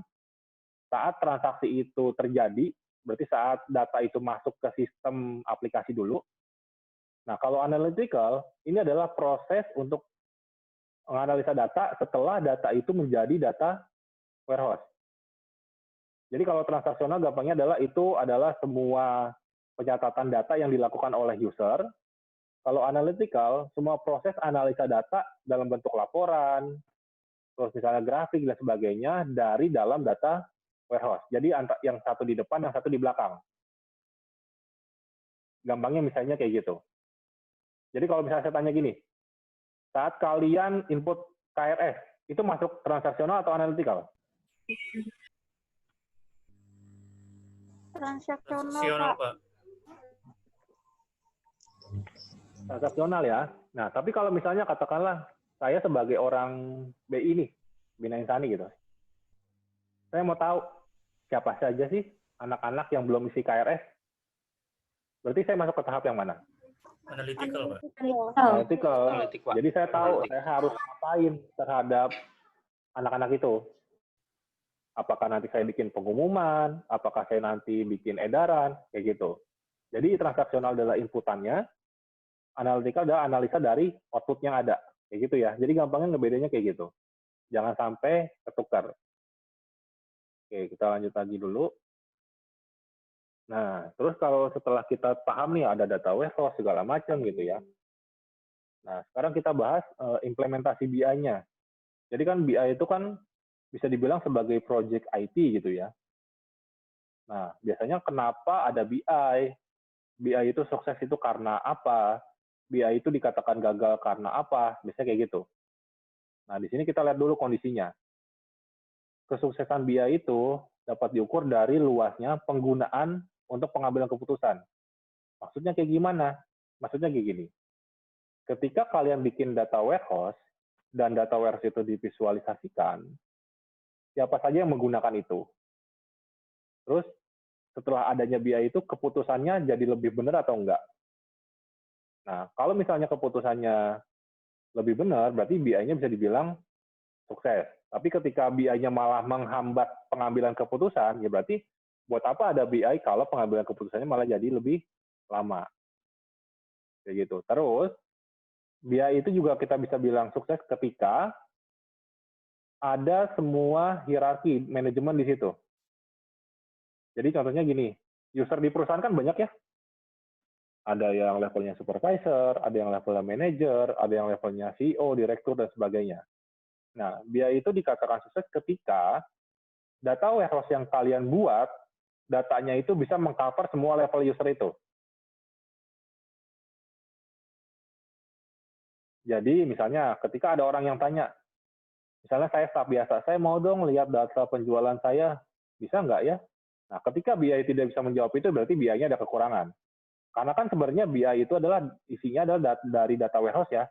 saat transaksi itu terjadi, berarti saat data itu masuk ke sistem aplikasi dulu. Nah, kalau analytical, ini adalah proses untuk menganalisa data setelah data itu menjadi data warehouse. Jadi kalau transaksional gampangnya adalah semua pencatatan data yang dilakukan oleh user. Kalau analytical, semua proses analisa data dalam bentuk laporan, terus misalnya grafik dan sebagainya dari dalam data warehouse. Jadi yang satu di depan, yang satu di belakang. Gampangnya misalnya kayak gitu. Jadi kalau misalnya saya tanya gini, saat kalian input KRS, itu masuk transaksional atau analytical? Transaksional, Pak. Transaksional ya. Nah, tapi kalau misalnya katakanlah saya sebagai orang BI nih, Bina Insani gitu. Saya mau tahu siapa saja sih anak-anak yang belum isi KRS. Berarti saya masuk ke tahap yang mana? Analytical, Pak. Analytical. Analytical. Jadi saya tahu saya harus ngapain terhadap anak-anak itu. Apakah nanti saya bikin pengumuman, apakah saya nanti bikin edaran, kayak gitu. Jadi transaksional adalah inputannya, analytical adalah analisa dari output yang ada. Kayak gitu ya. Jadi gampangnya ngebedanya kayak gitu. Jangan sampai ketukar. Oke, kita lanjut lagi dulu. Nah, terus kalau setelah kita paham nih ada data warehouse segala macam gitu ya. Nah, sekarang kita bahas implementasi BI-nya. Jadi kan BI itu kan bisa dibilang sebagai project IT gitu ya. Nah, biasanya kenapa ada BI? BI itu sukses itu karena apa? BI itu dikatakan gagal karena apa? Biasanya kayak gitu. Nah, di sini kita lihat dulu kondisinya. Kesuksesan BI itu dapat diukur dari luasnya penggunaan untuk pengambilan keputusan. Maksudnya kayak gimana? Maksudnya kayak gini. Ketika kalian bikin data warehouse, dan data warehouse itu divisualisasikan, siapa saja yang menggunakan itu? Terus, setelah adanya BI itu, keputusannya jadi lebih benar atau enggak? Nah, kalau misalnya keputusannya lebih benar, berarti BI-nya bisa dibilang sukses. Tapi ketika BI-nya malah menghambat pengambilan keputusan, ya berarti buat apa ada BI kalau pengambilan keputusannya malah jadi lebih lama. Kayak gitu. Terus, BI itu juga kita bisa bilang sukses ketika ada semua hierarki manajemen di situ. Jadi contohnya gini, user di perusahaan kan banyak ya. Ada yang levelnya supervisor, ada yang levelnya manager, ada yang levelnya CEO, direktur, dan sebagainya. Nah, BI itu dikatakan sukses ketika data warehouse yang kalian buat, datanya itu bisa mengcover semua level user itu. Jadi misalnya ketika ada orang yang tanya, Misalnya saya staff biasa, saya mau dong lihat data penjualan saya, bisa nggak ya? Nah, ketika BI tidak bisa menjawab itu, berarti BI-nya ada kekurangan. Karena kan sebenarnya BI itu adalah isinya adalah dari data warehouse ya.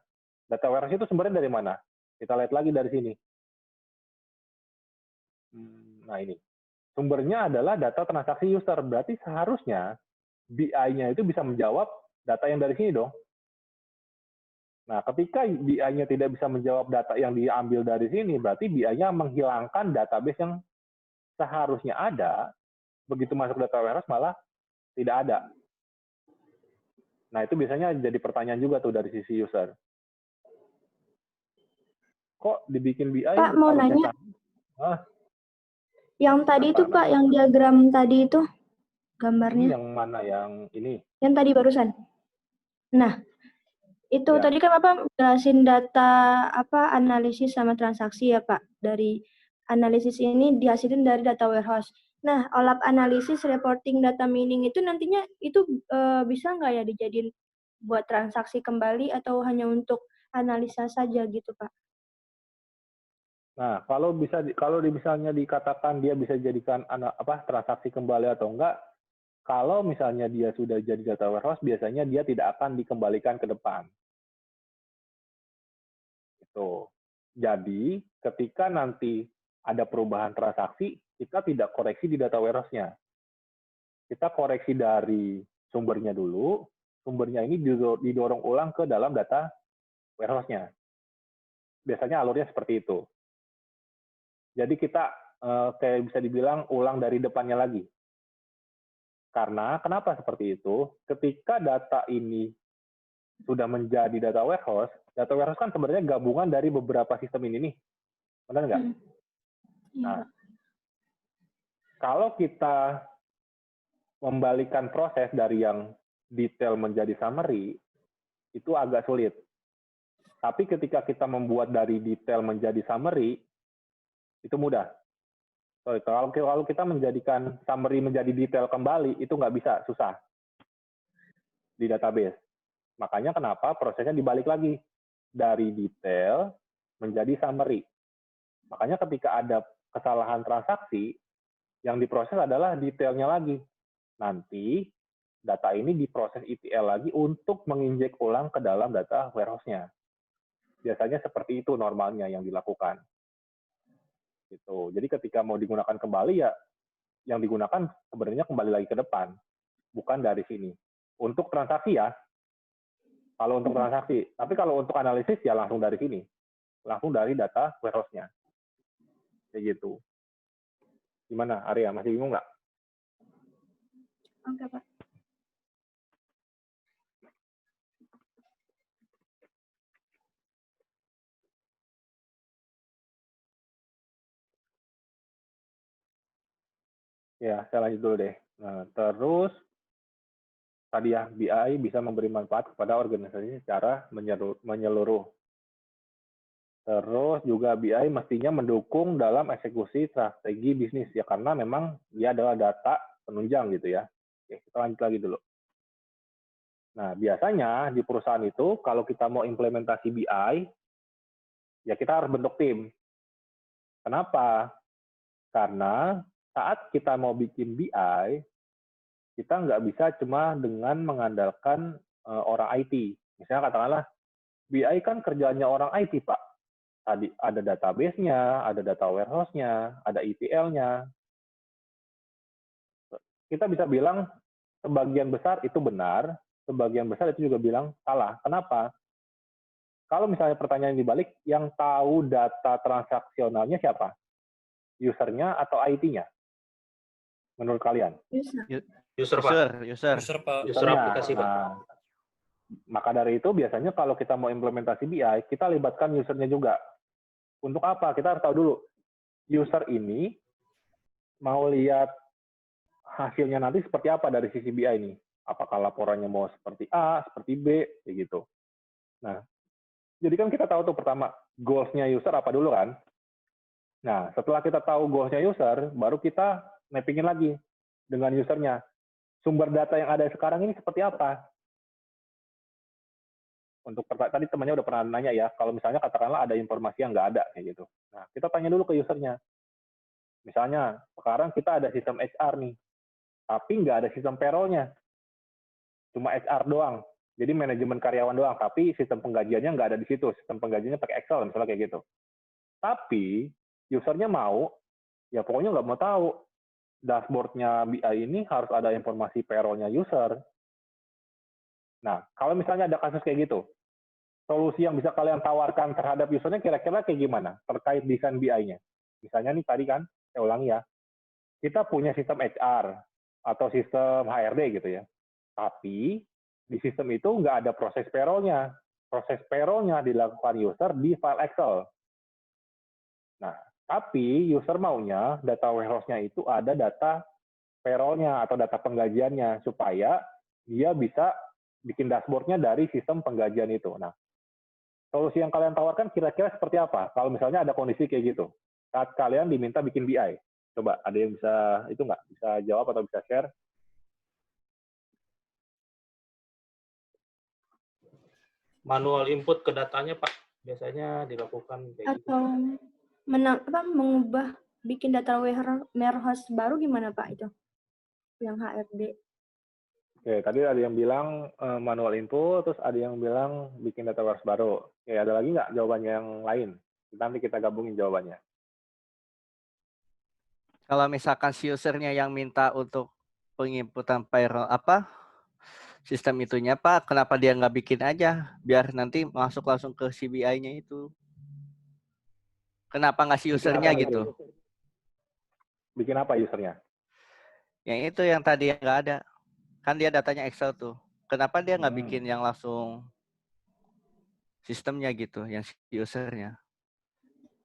Data warehouse itu sumbernya dari mana? Kita lihat lagi dari sini. Nah ini, sumbernya adalah data transaksi user. Berarti seharusnya BI-nya itu bisa menjawab data yang dari sini dong. Nah, ketika BI-nya tidak bisa menjawab data yang diambil dari sini, berarti BI-nya menghilangkan database yang seharusnya ada, begitu masuk data warehouse malah tidak ada. Nah, itu biasanya jadi pertanyaan juga tuh dari sisi user. Kok dibikin BI? Pak, mau nanya. Yang tadi itu, Pak, yang diagram tadi itu, gambarnya. Yang mana? Yang ini? Yang tadi barusan. Nah, itu ya. tadi kan Bapak jelasin data analisis sama transaksi ya, Pak. Dari analisis ini dihasilin dari data warehouse. Nah, OLAP analisis, reporting, data mining itu nantinya itu bisa nggak ya dijadiin buat transaksi kembali atau hanya untuk analisa saja gitu, Pak? Nah, kalau misalnya dikatakan dia bisa jadikan transaksi kembali atau enggak, kalau misalnya dia sudah jadi data warehouse, biasanya dia tidak akan dikembalikan ke depan. Gitu. Jadi, ketika nanti ada perubahan transaksi, kita tidak koreksi di data warehouse-nya. Kita koreksi dari sumbernya dulu, sumbernya ini didorong ulang ke dalam data warehouse-nya. Biasanya alurnya seperti itu. Jadi kita kayak bisa dibilang ulang dari depannya lagi. Karena kenapa seperti itu? Ketika data ini sudah menjadi data warehouse kan sebenarnya gabungan dari beberapa sistem ini nih. Benar nggak? Nah, kalau kita membalikan proses dari yang detail menjadi summary, itu agak sulit. Tapi ketika kita membuat dari detail menjadi summary, itu mudah. Kalau kita menjadikan summary menjadi detail kembali, itu nggak bisa, susah di database. Makanya kenapa prosesnya dibalik lagi dari detail menjadi summary. Makanya ketika ada kesalahan transaksi, yang diproses adalah detailnya lagi. Nanti data ini diproses ETL lagi untuk menginjek ulang ke dalam data warehouse-nya. Biasanya seperti itu normalnya yang dilakukan. Gitu. Jadi ketika mau digunakan kembali ya yang digunakan sebenarnya kembali lagi ke depan, bukan dari sini. Untuk transaksi ya, kalau untuk transaksi. Tapi kalau untuk analisis ya langsung dari sini, langsung dari data warehouse-nya. Kayak gitu. Gimana, Arya? Masih bingung nggak? Oke, Pak. Ya, saya lanjut dulu deh. Nah, terus tadi ya, BI bisa memberi manfaat kepada organisasi secara menyeluruh. Terus juga BI mestinya mendukung dalam eksekusi strategi bisnis ya, karena memang dia adalah data penunjang gitu ya. Oke, kita lanjut lagi dulu. Nah, biasanya di perusahaan itu kalau kita mau implementasi BI, ya kita harus bentuk tim. Kenapa? Karena saat kita mau bikin BI, kita nggak bisa cuma dengan mengandalkan orang IT. Misalnya katakanlah, BI kan kerjaannya orang IT, Pak. Tadi ada database-nya, ada data warehouse-nya, ada ETL-nya. Kita bisa bilang sebagian besar itu benar, sebagian besar itu juga bilang salah. Kenapa? Kalau misalnya pertanyaan dibalik, yang tahu data transaksionalnya siapa? User-nya atau IT-nya? Menurut kalian? User, Pak. User. Pak. User aplikasi, Pak. Nah, maka dari itu biasanya kalau kita mau implementasi BI, kita libatkan usernya juga. Untuk apa? Kita harus tahu dulu. User ini mau lihat hasilnya nanti seperti apa dari sisi BI ini. Apakah laporannya mau seperti A, seperti B, begitu. Nah, jadi kan kita tahu tuh pertama, goals-nya user apa dulu kan? Nah, setelah kita tahu goals-nya user, baru kita mappingin lagi dengan usernya. Sumber data yang ada sekarang ini seperti apa? tadi temannya udah pernah nanya ya, kalau misalnya katakanlah ada informasi yang nggak ada kayak gitu. Nah, kita tanya dulu ke usernya. Misalnya, sekarang kita ada sistem HR nih, tapi nggak ada sistem payroll-nya. Cuma HR doang. Jadi manajemen karyawan doang, tapi sistem penggajiannya nggak ada di situ. Sistem penggajiannya pakai Excel, misalnya kayak gitu. Tapi, usernya mau, ya pokoknya nggak mau tahu. Dashboard-nya BI ini harus ada informasi payroll-nya user. Nah, kalau misalnya ada kasus kayak gitu, solusi yang bisa kalian tawarkan terhadap usernya kira-kira kayak gimana terkait desain BI-nya? Misalnya nih tadi kan, saya ulangi ya, kita punya sistem HR atau sistem HRD gitu ya. Tapi di sistem itu nggak ada proses payroll-nya. Proses payroll-nya dilakukan user di file Excel. Nah, tapi user maunya data warehouse-nya itu ada data payroll-nya atau data penggajiannya supaya dia bisa bikin dashboard-nya dari sistem penggajian itu. Nah, solusi yang kalian tawarkan kira-kira seperti apa? Kalau misalnya ada kondisi kayak gitu, saat kalian diminta bikin BI. Coba, ada yang bisa itu nggak? Bisa jawab atau bisa share? Manual input ke datanya, Pak. Biasanya dilakukan kayak gitu. Atau mengubah bikin data warehouse baru gimana Pak itu? Yang HRD. Oke, tadi ada yang bilang manual input, terus ada yang bilang bikin data warehouse baru. Oke, ada lagi nggak jawabannya yang lain? Nanti kita gabungin jawabannya. Kalau misalkan si usernya yang minta untuk penginputan payroll sistem itunya Pak, kenapa dia nggak bikin aja biar nanti masuk langsung ke CBI-nya itu? Kenapa nggak si usernya gitu? Bikin apa usernya? Yang itu yang tadi yang nggak ada. Kan dia datanya Excel tuh. Kenapa dia nggak bikin yang langsung sistemnya gitu, yang si usernya?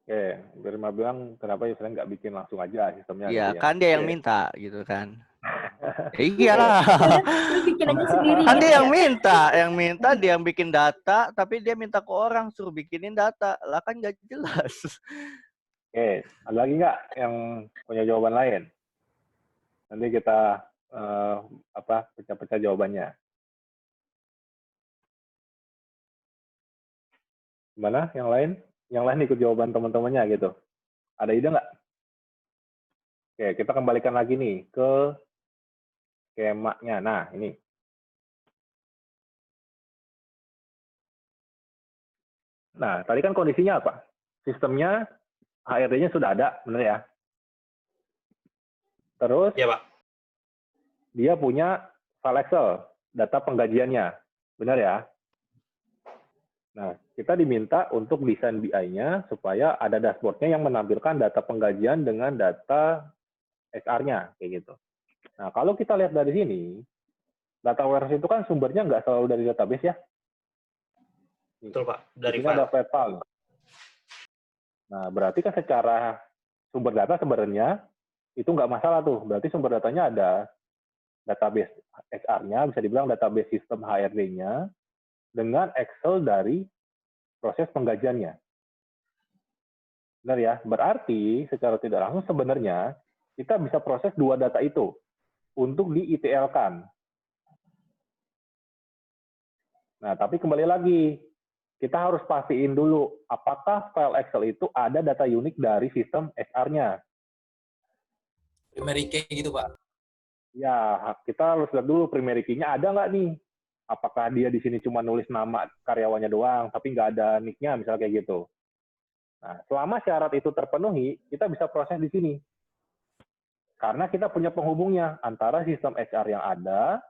Oke, Birma bilang kenapa usernya nggak bikin langsung aja sistemnya Iya, gitu ya. kan dia yang minta gitu kan. Iyalah. Bikin aja sendiri Kan gitu dia ya. yang minta dia yang bikin data, tapi dia minta ke orang suruh bikinin data. Lah kan nggak jelas. Oke, ada lagi nggak yang punya jawaban lain? Nanti kita pecah-pecah jawabannya. Gimana? Yang lain? Yang lain ikut jawaban teman-temannya gitu. Ada ide nggak? Oke, kita kembalikan lagi nih ke skemanya. Nah, ini. Nah, tadi kan kondisinya apa? Sistemnya HRD-nya sudah ada, benar ya? Terus, Ya, Pak. dia punya file Excel, data penggajiannya. Benar ya? Nah, kita diminta untuk desain BI-nya supaya ada dashboard-nya yang menampilkan data penggajian dengan data HR-nya, kayak gitu. Nah, kalau kita lihat dari sini, data warehouse itu kan sumbernya nggak selalu dari database ya. Betul, Pak. Dari Ini ada file. file. Nah, berarti kan secara sumber data sebenarnya itu nggak masalah tuh. Berarti sumber datanya ada database HR-nya, bisa dibilang database sistem HRD-nya, dengan Excel dari proses penggajiannya. Benar ya? Berarti secara tidak langsung sebenarnya kita bisa proses dua data itu untuk di-ETL-kan. Nah, tapi kembali lagi, kita harus pastiin dulu apakah file Excel itu ada data unik dari sistem HR-nya. Primary key gitu, Pak. Ya, kita harus lihat dulu primary key-nya ada nggak nih. Apakah dia di sini cuma nulis nama karyawannya doang, tapi nggak ada nick-nya, misalnya kayak gitu. Nah, selama syarat itu terpenuhi, kita bisa proses di sini. Karena kita punya penghubungnya antara sistem HR yang ada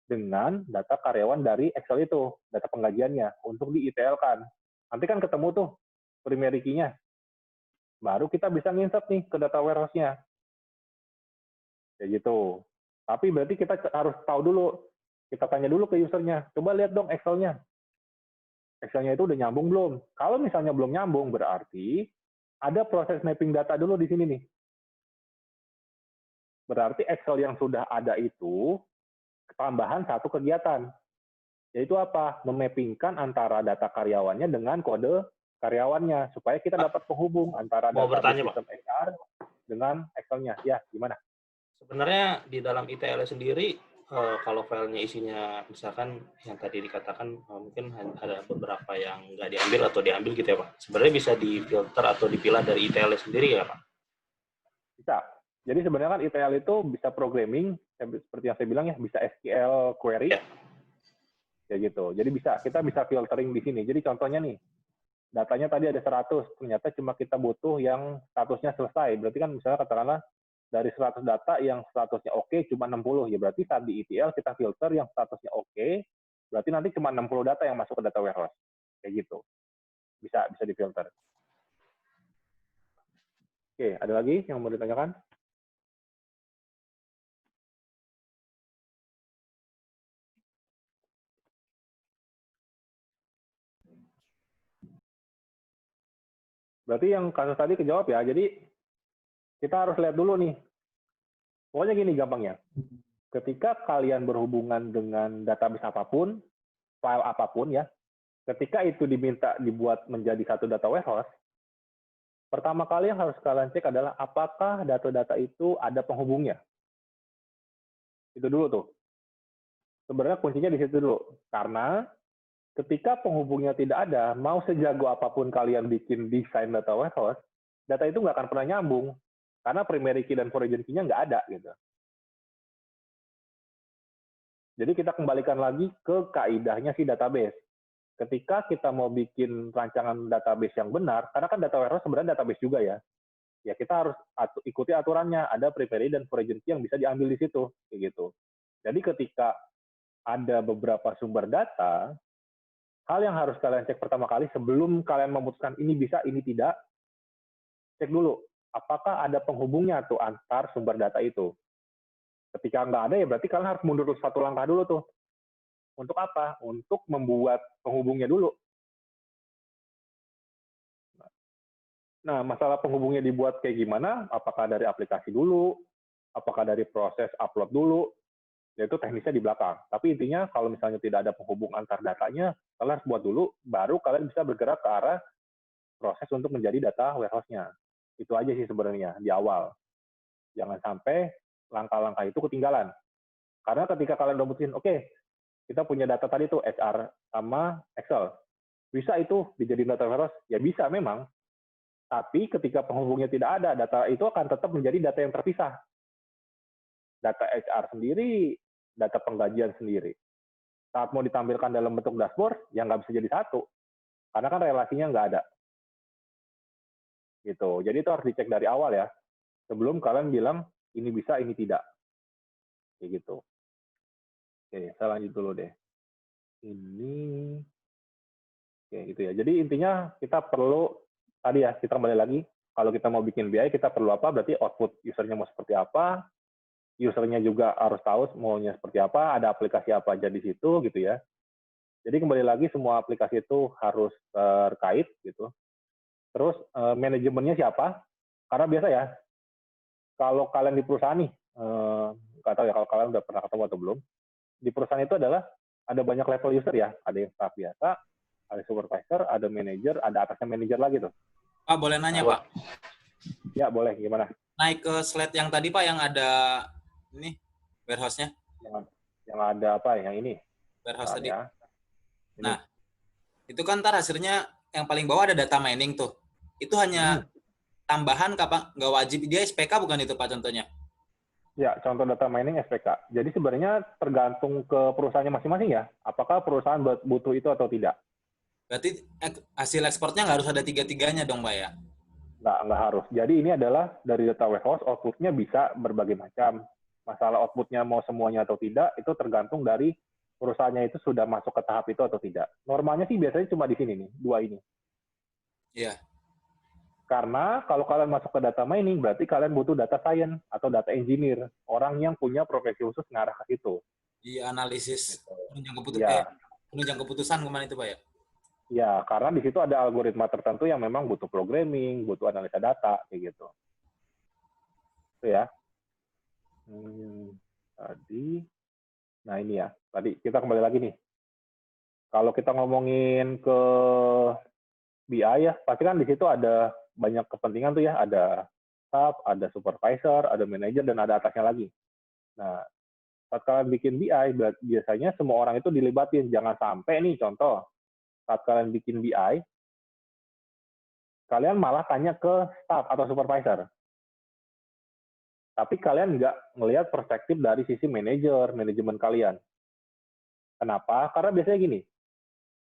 dengan data karyawan dari Excel itu, data penggajiannya, untuk di-ETL-kan. Nanti kan ketemu tuh primary key-nya. Baru kita bisa nginsert nih ke data warehouse-nya. Kayak gitu. Tapi berarti kita harus tahu dulu, kita tanya dulu ke usernya, coba lihat dong Excel-nya. Excel-nya itu udah nyambung belum? Kalau misalnya belum nyambung, berarti ada proses mapping data dulu di sini nih. Berarti Excel yang sudah ada itu tambahan satu kegiatan. Yaitu apa? Memappingkan antara data karyawannya dengan kode karyawannya. Supaya kita dapat penghubung antara data sistem HR dengan Excel-nya. Ya, gimana? Sebenarnya di dalam ITL sendiri kalau filenya isinya misalkan yang tadi dikatakan mungkin ada beberapa yang nggak diambil atau diambil gitu ya Pak. Sebenarnya bisa difilter atau dipilah dari ETL sendiri ya Pak? Bisa. Jadi sebenarnya kan ETL itu bisa programming, seperti yang saya bilang ya, bisa SQL query, ya gitu. Jadi kita bisa filtering di sini. Jadi contohnya nih, datanya tadi ada 100, ternyata cuma kita butuh yang statusnya selesai. Berarti kan misalnya katakanlah dari 100 data yang statusnya oke cuma 60, ya berarti saat di ETL kita filter yang statusnya oke, berarti nanti cuma 60 data yang masuk ke data warehouse. Kayak gitu. Bisa difilter. Oke, ada lagi yang mau ditanyakan? Berarti yang kasus tadi kejawab ya. Jadi kita harus lihat dulu nih. Pokoknya gini gampangnya. Ketika kalian berhubungan dengan database apapun, file apapun ya, ketika itu diminta dibuat menjadi satu data warehouse, pertama kali yang harus kalian cek adalah apakah data-data itu ada penghubungnya. Itu dulu tuh. Sebenarnya kuncinya di situ dulu. Karena ketika penghubungnya tidak ada, mau sejago apapun kalian bikin desain data warehouse, data itu nggak akan pernah nyambung. Karena primary key dan origin key-nya nggak ada. Gitu. Jadi kita kembalikan lagi ke kaidahnya si database. Ketika kita mau bikin rancangan database yang benar, karena kan data warehouse sebenarnya database juga ya, ya kita harus ikuti aturannya. Ada primary dan origin key yang bisa diambil di situ. Kayak gitu. Jadi ketika ada beberapa sumber data, hal yang harus kalian cek pertama kali sebelum kalian memutuskan ini bisa, ini tidak, cek dulu apakah ada penghubungnya tuh antar sumber data itu. Ketika nggak ada ya berarti kalian harus mundur satu langkah dulu tuh. Untuk apa? Untuk membuat penghubungnya dulu. Nah, masalah penghubungnya dibuat kayak gimana? Apakah dari aplikasi dulu? Apakah dari proses upload dulu? Yaitu teknisnya di belakang. Tapi intinya kalau misalnya tidak ada penghubung antar datanya, kalian harus buat dulu, baru kalian bisa bergerak ke arah proses untuk menjadi data warehouse-nya. Itu aja sih sebenarnya di awal. Jangan sampai langkah-langkah itu ketinggalan. Karena ketika kalian udah mutusin, oke, kita punya data tadi tuh HR sama Excel. Bisa itu dijadiin data warehouse? Ya bisa memang. Tapi ketika penghubungnya tidak ada, data itu akan tetap menjadi data yang terpisah. Data HR sendiri, data penggajian sendiri. Saat mau ditampilkan dalam bentuk dashboard, ya nggak bisa jadi satu. Karena kan relasinya nggak ada. Gitu. Jadi itu harus dicek dari awal ya. Sebelum kalian bilang, ini bisa, ini tidak. Kayak gitu. Oke, saya lanjut dulu deh. Ini, oke gitu ya. Jadi intinya kita perlu, tadi ya, kita kembali lagi, kalau kita mau bikin BI, kita perlu apa? Berarti output usernya mau seperti apa, usernya juga harus tahu maunya seperti apa, ada aplikasi apa aja di situ, gitu ya. Jadi kembali lagi, semua aplikasi itu harus terkait, gitu. Terus, manajemennya siapa? Karena biasa ya, kalau kalian di perusahaan nih, nggak tahu ya kalau kalian udah pernah ketemu atau belum, di perusahaan itu adalah ada banyak level user ya, ada yang staff biasa, ada supervisor, ada manager, ada atasnya manager lagi tuh. Pak, boleh nanya, Pak? Ya, boleh. Gimana? Naik ke slide yang tadi, Pak, yang ada ini, warehouse-nya. Yang ada apa? Yang ini? Warehouse tadi. Ya. Nah, itu kan ntar hasilnya yang paling bawah ada data mining tuh. Itu hanya tambahan, kapan nggak wajib. Dia SPK bukan itu, Pak, contohnya? Ya, contoh data mining SPK. Jadi sebenarnya tergantung ke perusahaannya masing-masing ya. Apakah perusahaan butuh itu atau tidak? Berarti hasil ekspornya nggak harus ada tiga-tiganya dong, Pak, ya? Nggak harus. Jadi ini adalah dari data warehouse, output-nya bisa berbagai macam. Masalah output-nya mau semuanya atau tidak, itu tergantung dari perusahaannya itu sudah masuk ke tahap itu atau tidak. Normalnya sih biasanya cuma di sini nih, dua ini. Iya. Karena kalau kalian masuk ke data mining, berarti kalian butuh data science atau data engineer. Orang yang punya profesi khusus ngarah ke situ. Iya, analisis penunjang keputusan kemana itu, Pak, ya? Ya, karena di situ ada algoritma tertentu yang memang butuh programming, butuh analisa data, kayak gitu. Itu ya. Tadi, nah ini ya. Tadi kita kembali lagi nih. Kalau kita ngomongin ke BI ya, pasti kan di situ ada banyak kepentingan tuh ya. Ada staff, ada supervisor, ada manager, dan ada atasnya lagi. Nah, Saat kalian bikin BI, biasanya semua orang itu dilibatin. Jangan sampai nih, contoh, saat kalian bikin BI, kalian malah tanya ke staff atau supervisor. Tapi kalian nggak ngelihat perspektif dari sisi manajemen kalian. Kenapa? Karena biasanya gini,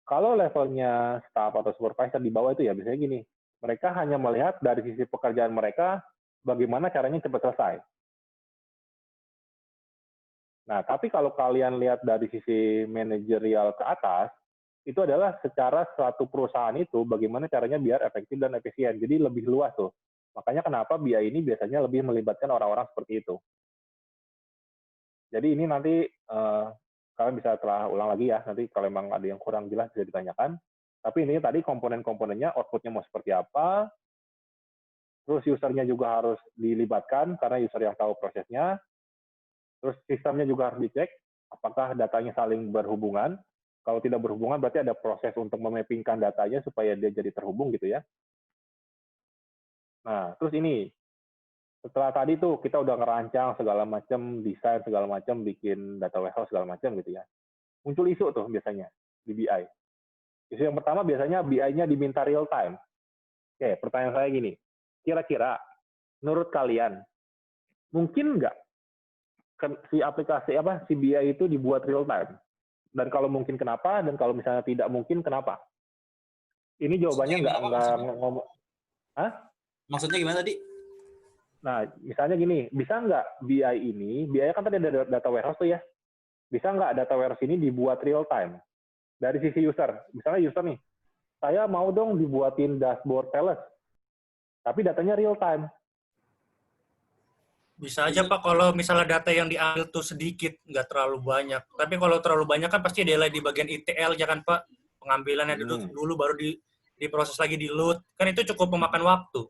kalau levelnya staff atau supervisor di bawah itu ya biasanya gini, mereka hanya melihat dari sisi pekerjaan mereka, bagaimana caranya cepat selesai. Nah, tapi kalau kalian lihat dari sisi manajerial ke atas, itu adalah secara suatu perusahaan itu bagaimana caranya biar efektif dan efisien. Jadi lebih luas tuh. Makanya kenapa BI ini biasanya lebih melibatkan orang-orang seperti itu. Jadi ini nanti kalian bisa telah ulang lagi ya, nanti kalau memang ada yang kurang jelas bisa ditanyakan. Tapi ini tadi komponen-komponennya, output-nya mau seperti apa, terus usernya juga harus dilibatkan, karena user yang tahu prosesnya, terus sistemnya juga harus dicek, apakah datanya saling berhubungan. Kalau tidak berhubungan, berarti ada proses untuk memappingkan datanya supaya dia jadi terhubung gitu ya. Nah, terus ini, setelah tadi tuh kita udah ngerancang segala macam, desain segala macam, bikin data warehouse segala macam gitu ya. Muncul isu tuh biasanya di BI. Isu yang pertama biasanya BI-nya diminta real time. Oke, pertanyaan saya gini, kira-kira menurut kalian mungkin nggak si aplikasi si BI itu dibuat real time? Dan kalau mungkin kenapa? Dan kalau misalnya tidak mungkin kenapa? Ini jawabannya nggak ngomong. Hah? Maksudnya gimana tadi? Nah, misalnya gini, bisa nggak BI kan tadi ada data warehouse tuh ya, bisa nggak data warehouse ini dibuat real time dari sisi user? Misalnya user nih, saya mau dong dibuatin dashboard sales, tapi datanya real time. Bisa aja Pak, kalau misalnya data yang diambil tuh sedikit, nggak terlalu banyak. Tapi kalau terlalu banyak kan pasti delay di bagian ETL, ya kan Pak? Pengambilannya dulu baru diproses lagi di load. Kan itu cukup memakan waktu.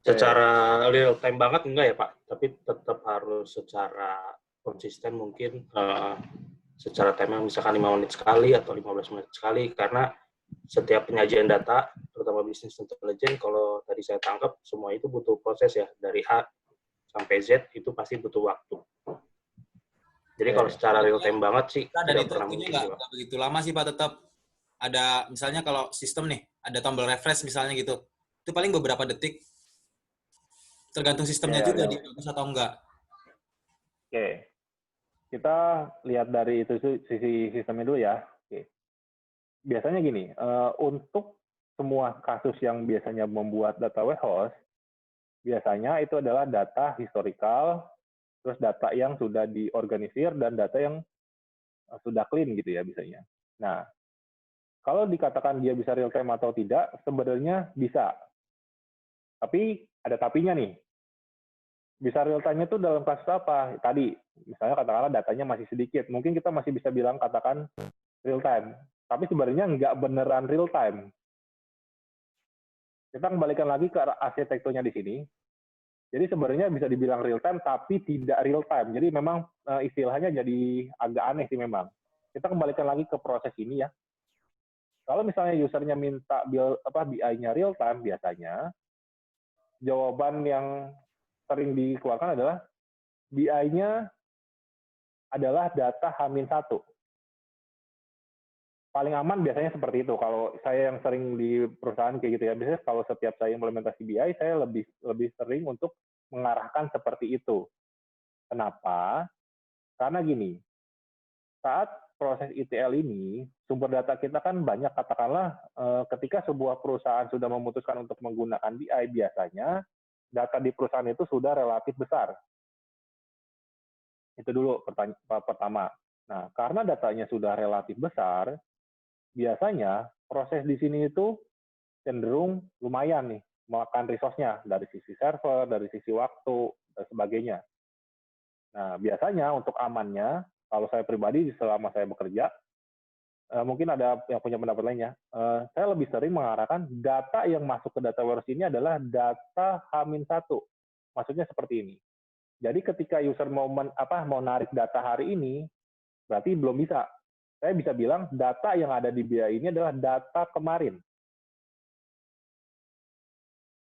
Secara real time banget enggak ya Pak, tapi tetap harus secara konsisten mungkin secara time misalkan 5 menit sekali atau 15 menit sekali, karena setiap penyajian data, terutama bisnis intelligence, kalau tadi saya tangkap, semua itu butuh proses ya, dari H sampai Z itu pasti butuh waktu. Jadi kalau secara real time banget sih, tidak pernah mungkin. Nggak begitu lama sih Pak, tetap ada, misalnya kalau sistem nih, ada tombol refresh misalnya gitu, itu paling beberapa detik. Tergantung sistemnya juga di bagus atau enggak. Oke. Kita lihat dari itu sisi sistemnya dulu ya. Oke. Biasanya gini, untuk semua kasus yang biasanya membuat data warehouse, biasanya itu adalah data historical, terus data yang sudah diorganisir, dan data yang sudah clean gitu ya biasanya. Nah, kalau dikatakan dia bisa real time atau tidak, sebenarnya bisa. Tapi ada tapinya nih. Bisa real time itu dalam kasus apa? Tadi, misalnya katakanlah datanya masih sedikit. Mungkin kita masih bisa bilang katakan real time. Tapi sebenarnya nggak beneran real time. Kita kembalikan lagi ke arsitekturnya di sini. Jadi sebenarnya bisa dibilang real time, tapi tidak real time. Jadi memang istilahnya jadi agak aneh sih memang. Kita kembalikan lagi ke proses ini ya. Kalau misalnya usernya minta BI-nya real time, biasanya jawaban yang sering dikeluarkan adalah BI-nya adalah data H-1. Paling aman biasanya seperti itu. Kalau saya yang sering di perusahaan kayak gitu ya, biasanya kalau setiap saya implementasi BI, saya lebih sering untuk mengarahkan seperti itu. Kenapa? Karena gini, saat proses ETL ini, sumber data kita kan banyak, katakanlah ketika sebuah perusahaan sudah memutuskan untuk menggunakan BI, biasanya data di perusahaan itu sudah relatif besar. Itu dulu pertama. Nah, karena datanya sudah relatif besar, biasanya proses di sini itu cenderung lumayan nih, makan resource-nya dari sisi server, dari sisi waktu, dan sebagainya. Nah, biasanya untuk amannya, kalau saya pribadi selama saya bekerja, mungkin ada yang punya pendapat lainnya, saya lebih sering mengarahkan data yang masuk ke data warehouse ini adalah data H-1. Maksudnya seperti ini. Jadi ketika user mau narik data hari ini, berarti belum bisa. Saya bisa bilang data yang ada di BI ini adalah data kemarin.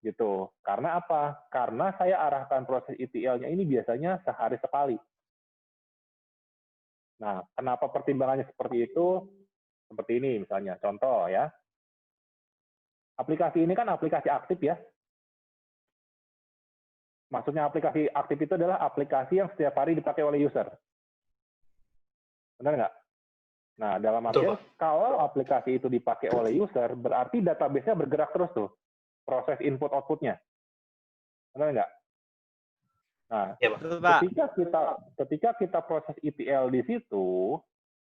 Gitu. Karena apa? Karena saya arahkan proses ETL-nya ini biasanya sehari sekali. Nah, kenapa pertimbangannya seperti itu? Seperti ini misalnya, contoh ya. Aplikasi ini kan aplikasi aktif ya. Maksudnya aplikasi aktif itu adalah aplikasi yang setiap hari dipakai oleh user. Benar nggak? Nah, dalam artian kalau aplikasi itu dipakai oleh user, berarti database-nya bergerak terus tuh. Proses input-output-nya. Benar nggak? Nah, Ya, Pak. ketika kita proses ETL di situ,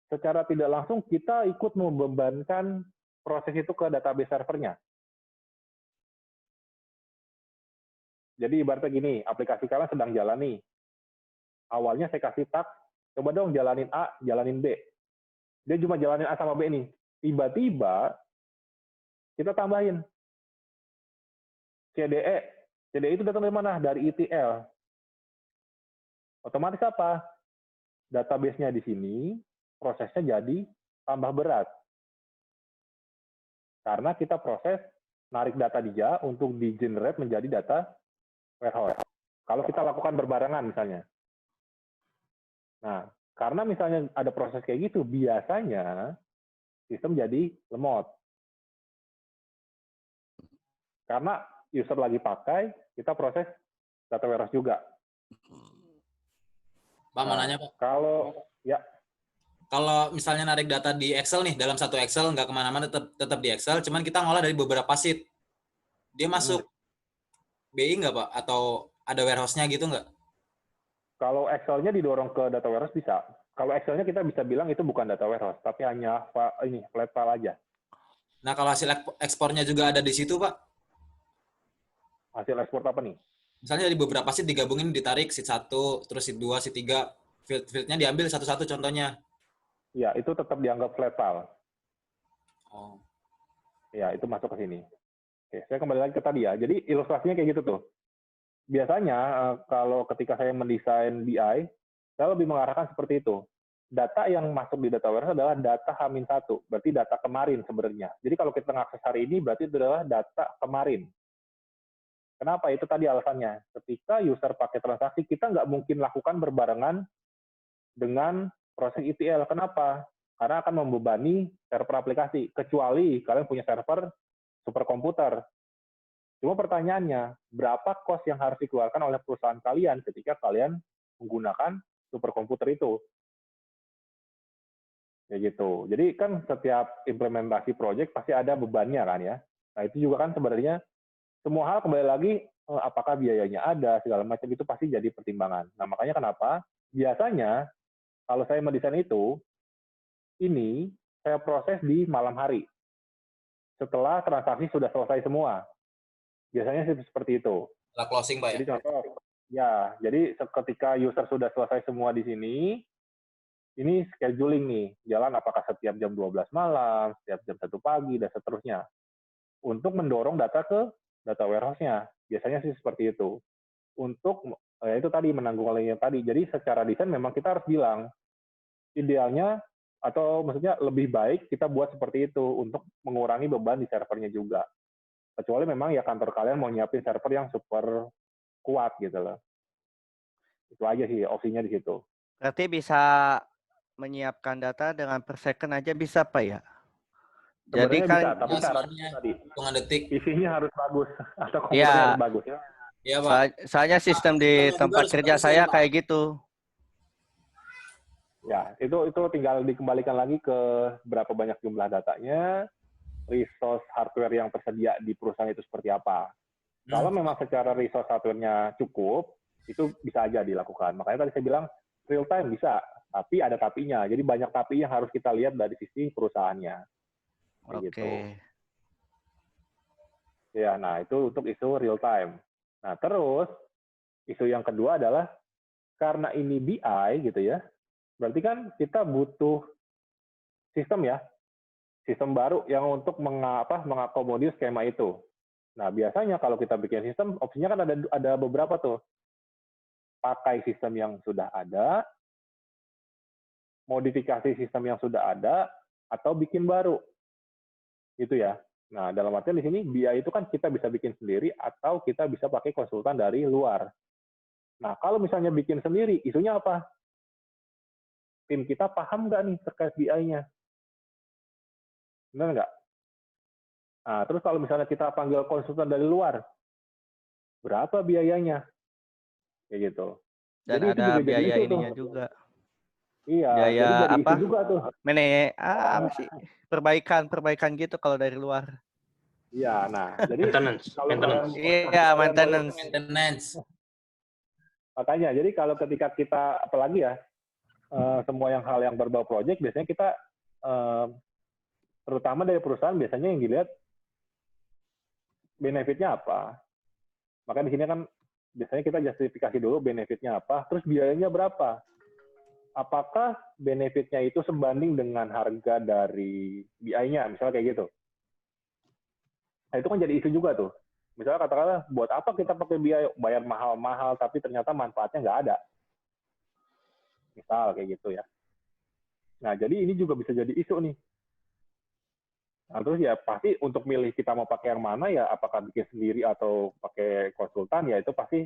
secara tidak langsung kita ikut membebankan proses itu ke database servernya. Jadi ibaratnya gini, aplikasi kalian sedang jalan nih. Awalnya saya kasih task, coba dong jalanin A, jalanin B. Dia cuma jalanin A sama B nih. Tiba-tiba kita tambahin CDE. CDE itu datang dari mana? Dari ETL. Otomatis apa? Database-nya di sini, prosesnya jadi tambah berat. Karena kita proses narik data dia untuk di-generate menjadi data warehouse. Kalau kita lakukan berbarengan misalnya. Nah, karena misalnya ada proses kayak gitu, biasanya sistem jadi lemot. Karena user lagi pakai, kita proses data warehouse juga. Pak, mau nanya, Pak. Kalau misalnya narik data di Excel nih, dalam satu Excel, nggak kemana-mana, tetap di Excel, cuman kita ngolah dari beberapa sheet. Dia masuk BI nggak, Pak? Atau ada warehouse-nya gitu nggak? Kalau Excel-nya didorong ke data warehouse bisa. Kalau Excel-nya kita bisa bilang itu bukan data warehouse, tapi hanya flat file aja. Nah, kalau hasil ekspornya juga ada di situ, Pak? Hasil ekspor apa nih? Misalnya dari beberapa sheet digabungin, ditarik sheet 1, terus sheet 2, sheet 3, field-nya diambil satu-satu contohnya. Ya, itu tetap dianggap flat file. Oh. Ya, itu masuk ke sini. Oke, saya kembali lagi ke tadi ya. Jadi ilustrasinya kayak gitu tuh. Biasanya kalau ketika saya mendesain BI, saya lebih mengarahkan seperti itu. Data yang masuk di data warehouse adalah data H-1, berarti data kemarin sebenarnya. Jadi kalau kita mengakses hari ini, berarti itu adalah data kemarin. Kenapa? Itu tadi alasannya. Ketika user pakai transaksi, kita nggak mungkin lakukan berbarengan dengan proses ETL. Kenapa? Karena akan membebani server aplikasi. Kecuali kalian punya server superkomputer. Cuma pertanyaannya, berapa cost yang harus dikeluarkan oleh perusahaan kalian ketika kalian menggunakan superkomputer itu? Ya gitu. Jadi kan setiap implementasi project pasti ada bebannya kan ya. Nah itu juga kan sebenarnya semua hal kembali lagi apakah biayanya ada, segala macam itu pasti jadi pertimbangan. Nah makanya kenapa biasanya kalau saya mendesain itu, ini saya proses di malam hari. Setelah transaksi sudah selesai semua. Biasanya seperti itu. Setelah closing, Pak, ya? Jadi contoh, ya, jadi ketika user sudah selesai semua di sini, ini scheduling nih, jalan apakah setiap jam 12 malam, setiap jam 1 pagi, dan seterusnya. Untuk mendorong data ke data warehouse-nya. Biasanya sih seperti itu. Untuk, itu tadi, menanggung olehnya tadi. Jadi secara desain memang kita harus bilang, idealnya, atau maksudnya lebih baik kita buat seperti itu, untuk mengurangi beban di servernya juga. Kecuali memang ya kantor kalian mau nyiapin server yang super kuat gitu loh. Itu aja sih opsinya di situ. Berarti bisa menyiapkan data dengan per second aja bisa, Pak ya? Jadi kan bisa, tapi syaratnya tadi hitungan detik. PC-nya harus bagus atau komputernya harus bagus ya. Iya, Pak. Soalnya sistem di tempat kerja saya kayak gitu. Ya, itu tinggal dikembalikan lagi ke berapa banyak jumlah datanya, resource hardware yang tersedia di perusahaan itu seperti apa. Kalau memang secara resource hardware-nya cukup, itu bisa aja dilakukan. Makanya tadi saya bilang real time bisa, tapi ada tapinya. Jadi banyak tapi yang harus kita lihat dari sisi perusahaannya. Oke. Gitu. Ya, nah itu untuk isu real time. Nah, terus isu yang kedua adalah karena ini BI gitu ya. Berarti kan kita butuh sistem ya. Sistem baru yang untuk mengakomodir skema itu. Nah, biasanya kalau kita bikin sistem, opsinya kan ada beberapa tuh. Pakai sistem yang sudah ada, modifikasi sistem yang sudah ada, atau bikin baru. Itu ya. Nah, dalam artian di sini BI itu kan kita bisa bikin sendiri atau kita bisa pakai konsultan dari luar. Nah, kalau misalnya bikin sendiri, isunya apa? tim kita paham nggak nih terkait BI-nya? Benar nggak? Nah, terus kalau misalnya kita panggil konsultan dari luar, berapa biayanya? Kayak gitu. Dan Jadi itu ada juga jadi biaya isu tuh. ininya juga. Iya, Biaya jadi jadi apa? isu juga tuh. Apa sih? Perbaikan gitu kalau dari luar. Iya, nah, jadi Maintenance. kalau Maintenance. kalian Iya, maintenance. Maintenance. makanya, jadi kalau ketika kita apalagi ya semua hal yang berbau project biasanya kita terutama dari perusahaan biasanya yang dilihat benefitnya apa. Maka di sini kan biasanya kita justifikasi dulu benefitnya apa, terus biayanya berapa. Apakah benefitnya itu sebanding dengan harga dari BI-nya, misalnya kayak gitu. Nah, itu kan jadi isu juga tuh. Misalnya katakanlah, buat apa kita pakai BI, bayar mahal-mahal, tapi ternyata manfaatnya nggak ada. Misal kayak gitu ya. Nah, jadi ini juga bisa jadi isu nih. Nah, terus ya pasti untuk milih kita mau pakai yang mana ya, apakah bikin sendiri atau pakai konsultan, ya itu pasti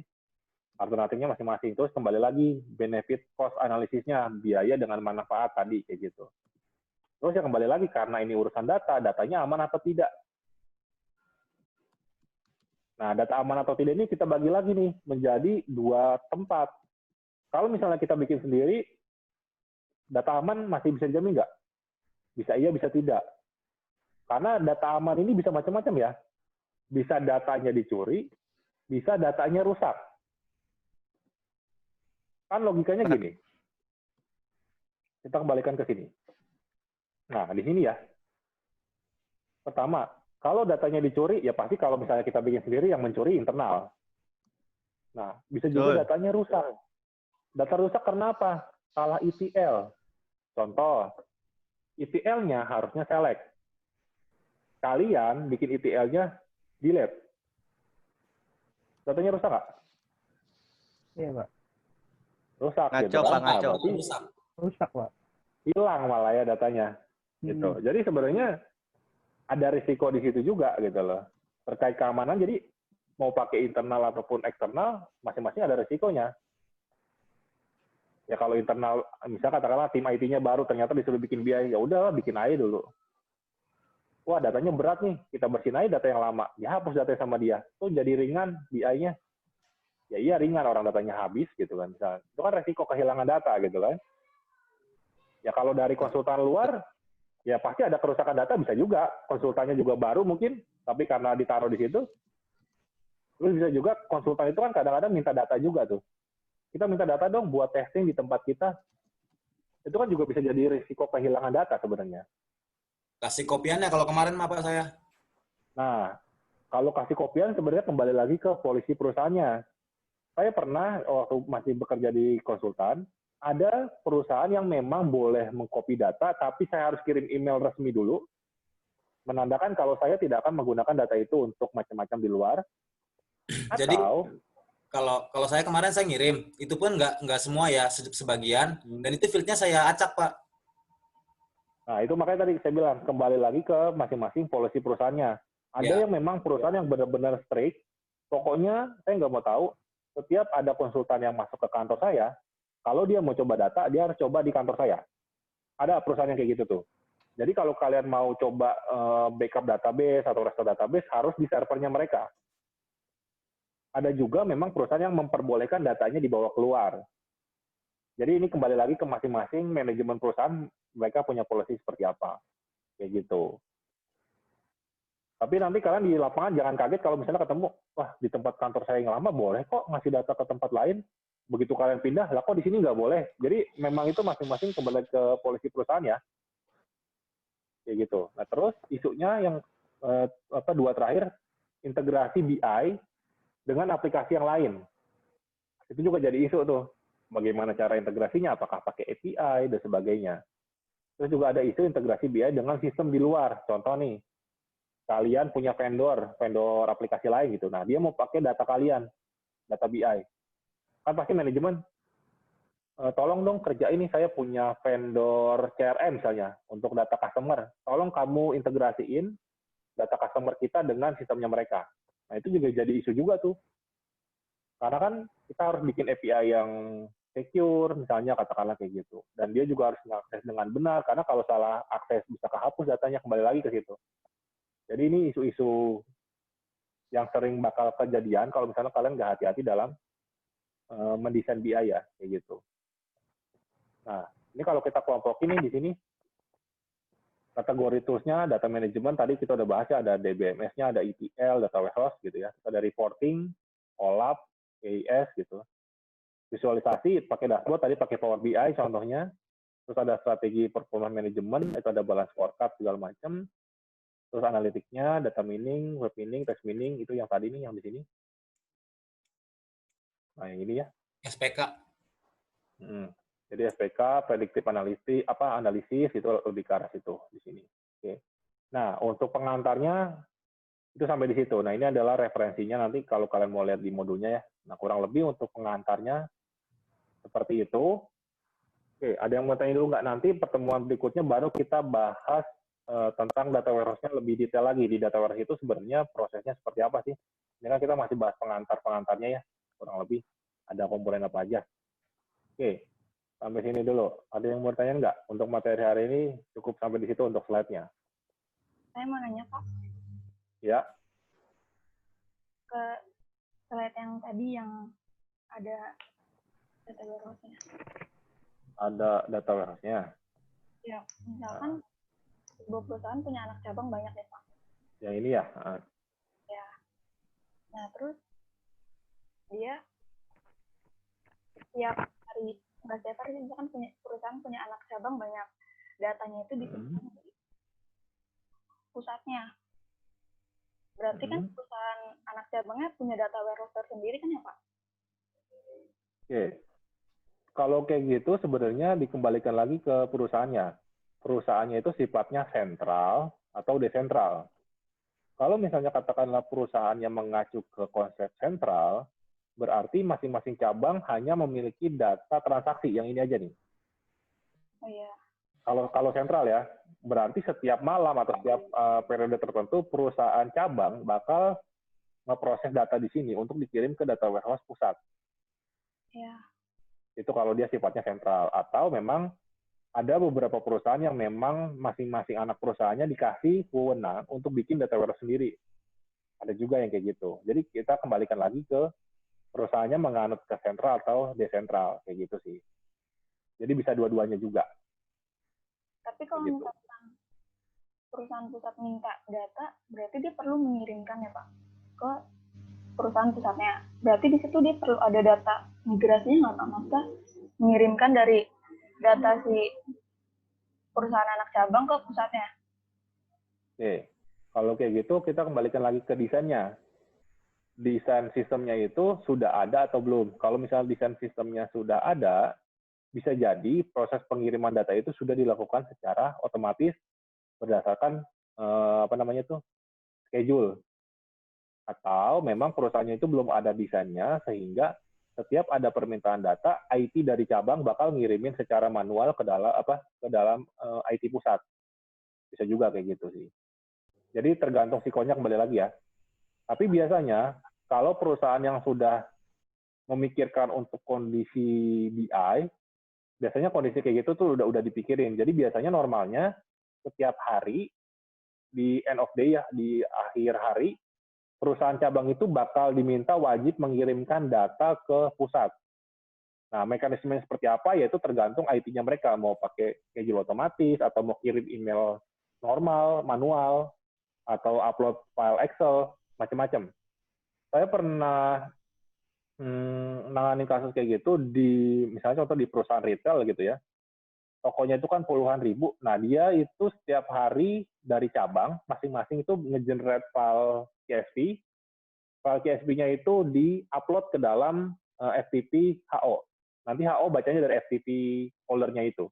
alternatifnya masing-masing. Terus kembali lagi, benefit cost analisisnya, biaya dengan manfaat tadi, kayak gitu. Terus ya kembali lagi, karena ini urusan data, datanya aman atau tidak. Nah, data aman atau tidak ini kita bagi lagi nih, menjadi 2 tempat. Kalau misalnya kita bikin sendiri, data aman masih bisa dijamin nggak? Bisa iya, bisa tidak. Karena data aman ini bisa macam-macam ya. Bisa datanya dicuri, bisa datanya rusak. Kan logikanya gini. Kita kembalikan ke sini. Nah, di sini ya. Pertama, kalau datanya dicuri, ya pasti kalau misalnya kita bikin sendiri yang mencuri internal. Nah, bisa juga datanya rusak. Data rusak karena apa? Salah ETL. Contoh, ETL-nya harusnya select. Kalian bikin ETL-nya delete. Datanya rusak nggak? Iya, Pak. Rusak. Ngaco, gitu Pak, kan? ngaco. Nah, berarti Rusak, Pak. hilang malah ya datanya. Gitu. Jadi sebenarnya ada risiko di situ juga gitu loh. Terkait keamanan, jadi mau pakai internal ataupun eksternal, masing-masing ada risikonya. Ya kalau internal, misalnya katakanlah tim IT-nya baru, ternyata disuruh bikin BI, ya udahlah bikin aja dulu. Wah, datanya berat nih, kita bersihin aja data yang lama. Ya hapus datanya sama dia. Tuh jadi ringan BI-nya. Ya iya ringan, orang datanya habis gitu kan. Misalnya. Itu kan resiko kehilangan data gitu kan. Ya kalau dari konsultan luar, ya pasti ada kerusakan data, bisa juga. Konsultannya juga baru mungkin, tapi karena ditaruh di situ. Terus bisa juga konsultan itu kan kadang-kadang minta data juga tuh. Kita minta data dong buat testing di tempat kita. Itu kan juga bisa jadi risiko kehilangan data sebenarnya. Kasih kopiannya kalau kemarin mah Pak saya. Nah, kalau kasih kopian sebenarnya kembali lagi ke polisi perusahaannya. Saya pernah waktu masih bekerja di konsultan, ada perusahaan yang memang boleh mengcopy data, tapi saya harus kirim email resmi dulu, menandakan kalau saya tidak akan menggunakan data itu untuk macam-macam di luar. Jadi Atau kalau saya kemarin saya ngirim, itu pun nggak semua ya, sebagian, dan itu fieldnya saya acak Pak. nah itu makanya tadi saya bilang kembali lagi ke masing-masing polisi perusahaannya. Ada yang memang perusahaan yang benar-benar strict. Pokoknya saya nggak mau tahu. Setiap ada konsultan yang masuk ke kantor saya, kalau dia mau coba data, dia harus coba di kantor saya. Ada perusahaan yang kayak gitu tuh. Jadi kalau kalian mau coba backup database atau restore database, harus di servernya mereka. Ada juga memang perusahaan yang memperbolehkan datanya dibawa keluar. Jadi ini kembali lagi ke masing-masing manajemen perusahaan, mereka punya polisi seperti apa. Kayak gitu. Tapi nanti kalian di lapangan jangan kaget kalau misalnya ketemu, wah di tempat kantor saya yang lama boleh kok ngasih data ke tempat lain. Begitu kalian pindah, lah kok di sini nggak boleh. Jadi memang itu masing-masing kembali ke polisi perusahaan ya. Kayak gitu. Nah terus isunya yang dua terakhir, integrasi BI dengan aplikasi yang lain. Itu juga jadi isu tuh. Bagaimana cara integrasinya, apakah pakai API, dan sebagainya. Terus juga ada isu integrasi BI dengan sistem di luar. Contoh nih, kalian punya vendor aplikasi lain gitu. Nah, dia mau pakai data kalian, data BI. Kan pasti manajemen, tolong dong kerja ini, saya punya vendor CRM misalnya, untuk data customer. Tolong kamu integrasiin data customer kita dengan sistemnya mereka. Nah, itu juga jadi isu juga tuh. Karena kan kita harus bikin API yang secure, misalnya katakanlah kayak gitu. Dan dia juga harus mengakses dengan benar, karena kalau salah akses bisa kehapus datanya, kembali lagi ke situ. Jadi ini isu-isu yang sering bakal kejadian kalau misalnya kalian nggak hati-hati dalam mendesain BI ya, kayak gitu. Nah, ini kalau kita kelompokin nih di sini, kategori tools-nya, data management, tadi kita udah bahas ya, ada DBMS-nya, ada ETL, data warehouse gitu ya. Ada reporting, OLAP, AIS gitu. Visualisasi pakai dashboard, tadi pakai Power BI contohnya. Terus ada strategi performance management, itu ada balance scorecard segala macam. Terus analitiknya, data mining, web mining, text mining, itu yang tadi nih, yang di sini. Nah, yang ini ya. SPK. Jadi SPK, predictive analisis itu lebih ke arah situ di sini. Oke. Nah, untuk pengantarnya itu sampai di situ. Nah, ini adalah referensinya nanti kalau kalian mau lihat di modulnya ya. Nah, kurang lebih untuk pengantarnya seperti itu. Oke, ada yang mau tanya dulu nggak? Nanti pertemuan berikutnya baru kita bahas tentang data warehouse-nya lebih detail lagi. Di data warehouse itu sebenarnya prosesnya seperti apa sih? Ini kan kita masih bahas pengantar-pengantarnya ya, kurang lebih ada komponen apa aja. Oke, sampai sini dulu. Ada yang mau tanya nggak? Untuk materi hari ini cukup sampai di situ untuk slide-nya. Saya mau nanya, Pak, Ya, ke slide yang tadi yang ada data warehouse-nya. ada data warehouse-nya. Ya, misalkan sebuah perusahaan punya anak cabang banyak ya, Pak. Yang ini ya. Ya. Nah, terus dia setiap hari, nggak setiap hari, misalkan perusahaan punya anak cabang banyak, datanya itu disimpan di pusatnya. Berarti kan perusahaan anak cabangnya punya data warehouse tersendiri kan ya, Pak? Oke. Kalau kayak gitu sebenarnya dikembalikan lagi ke perusahaannya. Perusahaannya itu sifatnya sentral atau desentral. Kalau misalnya katakanlah perusahaan yang mengacu ke konsep sentral, berarti masing-masing cabang hanya memiliki data transaksi yang ini aja nih. Oh iya. Kalau sentral ya, berarti setiap malam atau setiap periode tertentu perusahaan cabang bakal ngeproses data di sini untuk dikirim ke data warehouse pusat. Iya. Itu kalau dia sifatnya sentral. Atau memang ada beberapa perusahaan yang memang masing-masing anak perusahaannya dikasih wewenang untuk bikin data warehouse sendiri. Ada juga yang kayak gitu. Jadi kita kembalikan lagi ke perusahaannya menganut ke sentral atau desentral, kayak gitu sih. Jadi bisa dua-duanya juga. Tapi kalau Gitu. misalkan perusahaan pusat minta data, berarti dia perlu mengirimkan ya, Pak, ke perusahaan pusatnya. Berarti di situ dia perlu ada data migrasinya nggak, Pak? Maksudnya mengirimkan dari data si perusahaan anak cabang ke pusatnya. Oke. Kalau kayak gitu, kita kembalikan lagi ke desainnya. Desain sistemnya itu sudah ada atau belum? Kalau misalnya desain sistemnya sudah ada, bisa jadi proses pengiriman data itu sudah dilakukan secara otomatis berdasarkan schedule. Atau memang perusahaannya itu belum ada desainnya sehingga setiap ada permintaan data, IT dari cabang bakal ngirimin secara manual ke dalam IT pusat. Bisa juga kayak gitu sih. Jadi tergantung sikonya kembali lagi ya. Tapi biasanya kalau perusahaan yang sudah memikirkan untuk kondisi BI, biasanya kondisi kayak gitu tuh udah dipikirin. Jadi biasanya normalnya setiap hari di end of day ya, di akhir hari, perusahaan cabang itu bakal diminta wajib mengirimkan data ke pusat. Nah, mekanismenya seperti apa, yaitu tergantung IT-nya mereka. Mau pakai schedule otomatis, atau mau kirim email normal, manual, atau upload file Excel, macam-macam. Saya pernah nangani kasus kayak gitu di, misalnya contoh di perusahaan retail gitu ya. Tokonya itu kan puluhan ribu. Nah, dia itu setiap hari dari cabang, masing-masing itu nge-generate file CSV. File CSV-nya itu di-upload ke dalam FTP HO. Nanti HO bacanya dari FTP foldernya itu.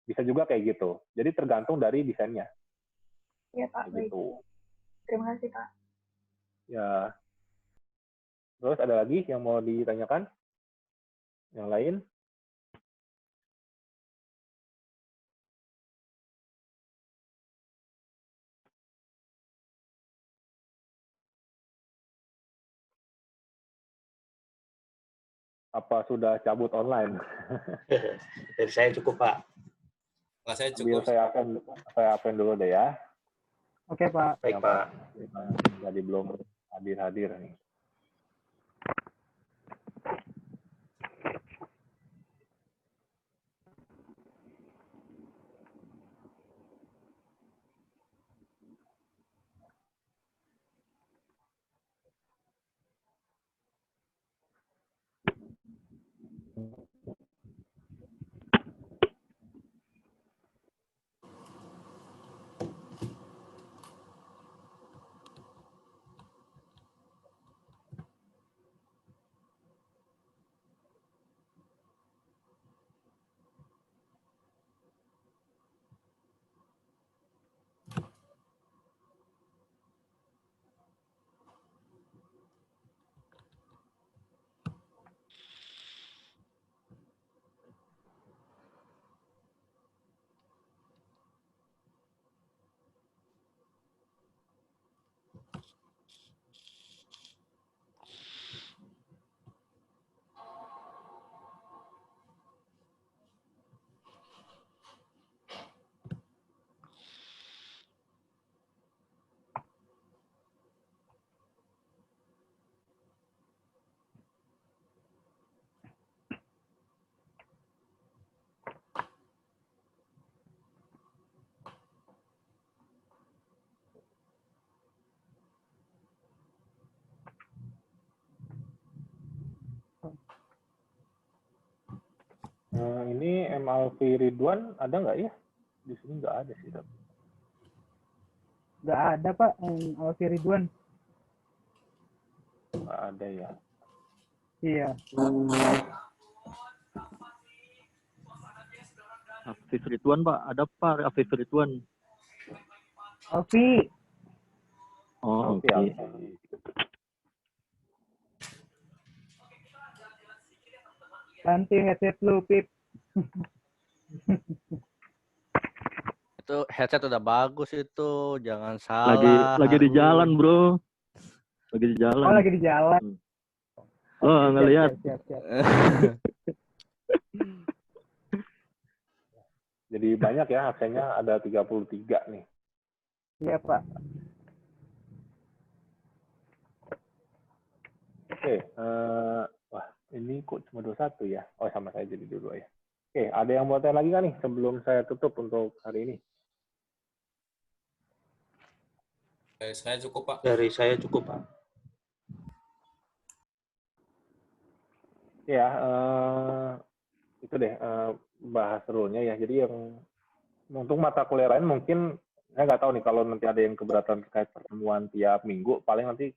Bisa juga kayak gitu. Jadi tergantung dari desainnya. Iya, Pak. Baik. Gitu. Terima kasih, Pak. Ya. Terus ada lagi yang mau ditanyakan? Yang lain? apa sudah cabut online? Dari saya cukup, Pak. Kalau saya Sambil cukup. saya absen dulu deh ya. Oke, Pak. Baik, Pak. Jadi belum hadir nih. Ini M. Alfi Ridwan ada nggak ya? Di sini nggak ada sih. Nggak ada, Pak. Alfi Ridwan. Nggak ada ya. Iya. Afif Ridwan, Pak. Ada Pak Afif Ridwan. Alfi. Oh, Oke. oke. Ganti headset lu, Pip. Itu headset udah bagus itu, jangan salah. Lagi di Harun. jalan, Bro. Lagi di jalan. Oh, lagi di jalan. Oh, ngelihat. Siap. Jadi banyak ya absennya, ada 33 nih. Iya, Pak. Oke, wah ini kok cuma 21 ya? Oh sama saya jadi dulu ya. Oke, ada yang mau tanya lagi nggak nih sebelum saya tutup untuk hari ini? Saya cukup, Pak. Dari saya cukup, Pak. Ya, itu deh bahas rule-nya ya. Jadi yang untuk mata kuliah lain mungkin saya nggak tahu nih kalau nanti ada yang keberatan terkait pertemuan tiap minggu, paling nanti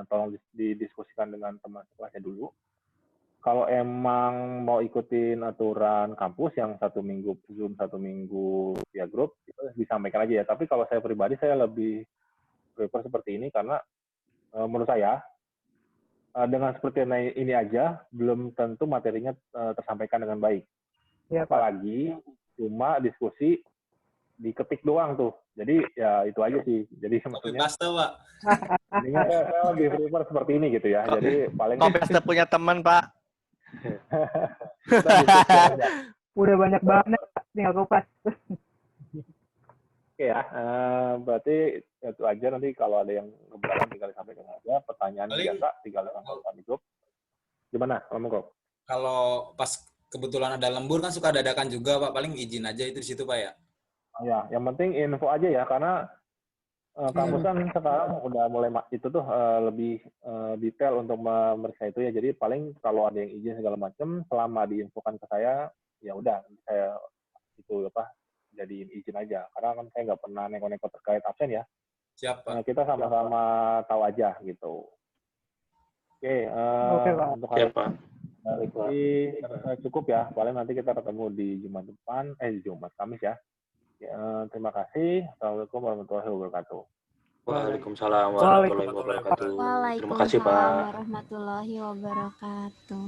tolong didiskusikan dengan teman sekelasnya dulu. Kalau emang mau ikutin aturan kampus yang 1 minggu Zoom, 1 minggu via grup, itu disampaikan aja ya. Tapi kalau saya pribadi, saya lebih prefer seperti ini karena menurut saya dengan seperti ini aja belum tentu materinya tersampaikan dengan baik. Iya, Pak. Apalagi cuma diskusi diketik doang tuh. Jadi ya itu aja sih. Jadi maksudnya Paste, Pak. mendingan saya lebih prefer seperti ini gitu ya. Jadi paling Kok pasti punya teman, Pak? kita diskusi aja. Udah banyak banget, Pak. Tinggal kopas. Oke ya, berarti itu aja. Nanti kalau ada yang keberatan tinggal disampaikan aja. Pertanyaan Paling- biasa tinggal disampaikan di grup. Gimana, Om Kok? Kalau pas kebetulan ada lembur kan suka dadakan juga, Pak. Paling izin aja itu di situ, Pak, ya. Ya, yang penting info aja ya, karena kampus kan sekarang udah mulai itu tuh lebih detail untuk memeriksa itu ya. Jadi paling kalau ada yang izin segala macam, selama diinfokan ke saya, ya udah saya itu jadiin izin aja. Karena kan saya nggak pernah neko-neko terkait absen ya. Siap, Pak. Kita sama-sama tahu aja gitu. Oke, Oke, Pak. untuk Oke, hari Pak. ini cukup ya. Paling nanti kita ketemu di Jumat depan, di Jumat Kamis ya. Terima kasih. Assalamualaikum warahmatullahi wabarakatuh. Waalaikumsalam warahmatullahi wabarakatuh. Terima kasih, Waalaikumsalam Pak. warahmatullahi wabarakatuh.